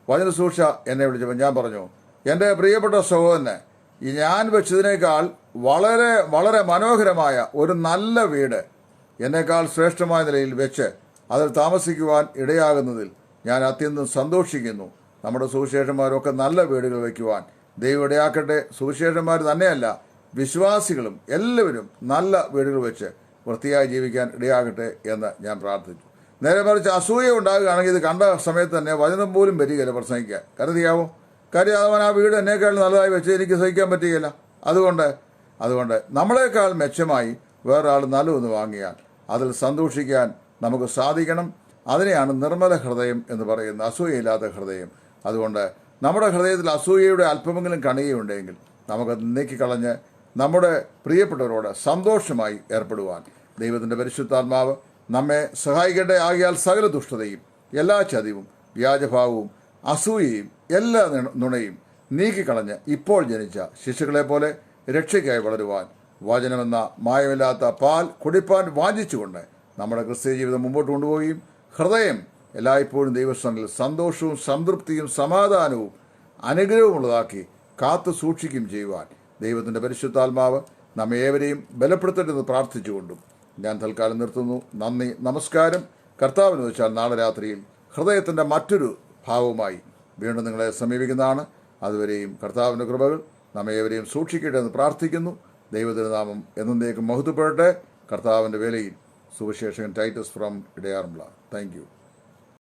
വചനസൂക്ഷ എന്നെ വിളിച്ചപ്പോൾ ഞാൻ പറഞ്ഞു, എൻ്റെ പ്രിയപ്പെട്ട സഹോദരന് ഞാൻ വെച്ചതിനേക്കാൾ വളരെ വളരെ മനോഹരമായ ഒരു നല്ല വീട് എന്നേക്കാൾ ശ്രേഷ്ഠമായ നിലയിൽ വെച്ച് അതിൽ താമസിക്കുവാൻ ഇടയാകുന്നതിൽ ഞാൻ അത്യന്തം സന്തോഷിക്കുന്നു. നമ്മുടെ സുവിശേഷന്മാരൊക്കെ നല്ല വീടുകൾ വയ്ക്കുവാൻ ദൈവം ഇടയാക്കട്ടെ. സുവിശേഷന്മാർ തന്നെയല്ല, വിശ്വാസികളും എല്ലാവരും നല്ല വീടുകൾ വെച്ച് വൃത്തിയായി ജീവിക്കാൻ ഇടയാകട്ടെ എന്ന് ഞാൻ പ്രാർത്ഥിച്ചു. നേരെ മറിച്ച് അസൂയ ഉണ്ടാകുകയാണെങ്കിൽ ഇത് കണ്ട സമയത്ത് തന്നെ വചനം പോലും വരികയില്ല പ്രസംഗിക്കാൻ. കരുതിയാവോ? കാര്യം അവൻ ആ വീട് എന്നേക്കാൾ നല്ലതായി വെച്ച് എനിക്ക് സഹിക്കാൻ പറ്റുകയില്ല. അതുകൊണ്ട് നമ്മളെക്കാൾ മെച്ചമായി വേറൊരാൾ നല്ലതൊന്ന് വാങ്ങിയാൽ അതിൽ സന്തോഷിക്കാൻ നമുക്ക് സാധിക്കണം. അതിനെയാണ് നിർമ്മല ഹൃദയം എന്ന് പറയുന്നത്, അസൂയയില്ലാത്ത ഹൃദയം. അതുകൊണ്ട് നമ്മുടെ ഹൃദയത്തിൽ അസൂയയുടെ അല്പമെങ്കിലും കണികയുണ്ടെങ്കിൽ നമുക്കത് നീക്കിക്കളഞ്ഞ് നമ്മുടെ പ്രിയപ്പെട്ടവരോട് സന്തോഷമായി ഏർപ്പെടുവാൻ ദൈവത്തിൻ്റെ പരിശുദ്ധാത്മാവ് നമ്മെ സഹായിക്കട്ടെ. ആകിയാൽ സകല ദുഷ്ടതയും എല്ലാ ചതിവും വ്യാജഭാവവും അസൂയയും എല്ലാ നുണയും നീക്കിക്കളഞ്ഞ് ഇപ്പോൾ ജനിച്ച ശിശുക്കളെ പോലെ രക്ഷയ്ക്കായി വളരുവാൻ വചനമെന്ന മായമില്ലാത്ത പാൽ കുടിപ്പാൻ വാഞ്ചിച്ചുകൊണ്ട് നമ്മുടെ ക്രിസ്തീയ ജീവിതം മുമ്പോട്ട് കൊണ്ടുപോവുകയും ഹൃദയം എല്ലായ്പ്പോഴും ദൈവസ്ഥാനിൽ സന്തോഷവും സംതൃപ്തിയും സമാധാനവും അനുഗ്രഹവുമുള്ളതാക്കി കാത്തു സൂക്ഷിക്കുകയും ചെയ്യുവാൻ ദൈവത്തിൻ്റെ പരിശുദ്ധാത്മാവ് നമ്മെ ഏവരെയും ബലപ്പെടുത്തട്ടെന്ന് പ്രാർത്ഥിച്ചുകൊണ്ടും ഞാൻ തൽക്കാലം നിർത്തുന്നു. നന്ദി, നമസ്കാരം. കർത്താവിന് വെച്ചാൽ നാളെ രാത്രിയിൽ ഹൃദയത്തിൻ്റെ മറ്റൊരു ഭാവവുമായി വീണ്ടും നിങ്ങളെ സമീപിക്കുന്നതാണ്. അതുവരെയും കർത്താവിൻ്റെ കൃപകൾ നമ്മേവരെയും സൂക്ഷിക്കട്ടെ എന്ന് പ്രാർത്ഥിക്കുന്നു. ദൈവത്തിരുനാമം എന്നേക്കും മഹത്വപ്പെടട്ടെ. കർത്താവിൻ്റെ വേലയിൽ സുവിശേഷകൻ Titus from Edayaranmula. Thank U.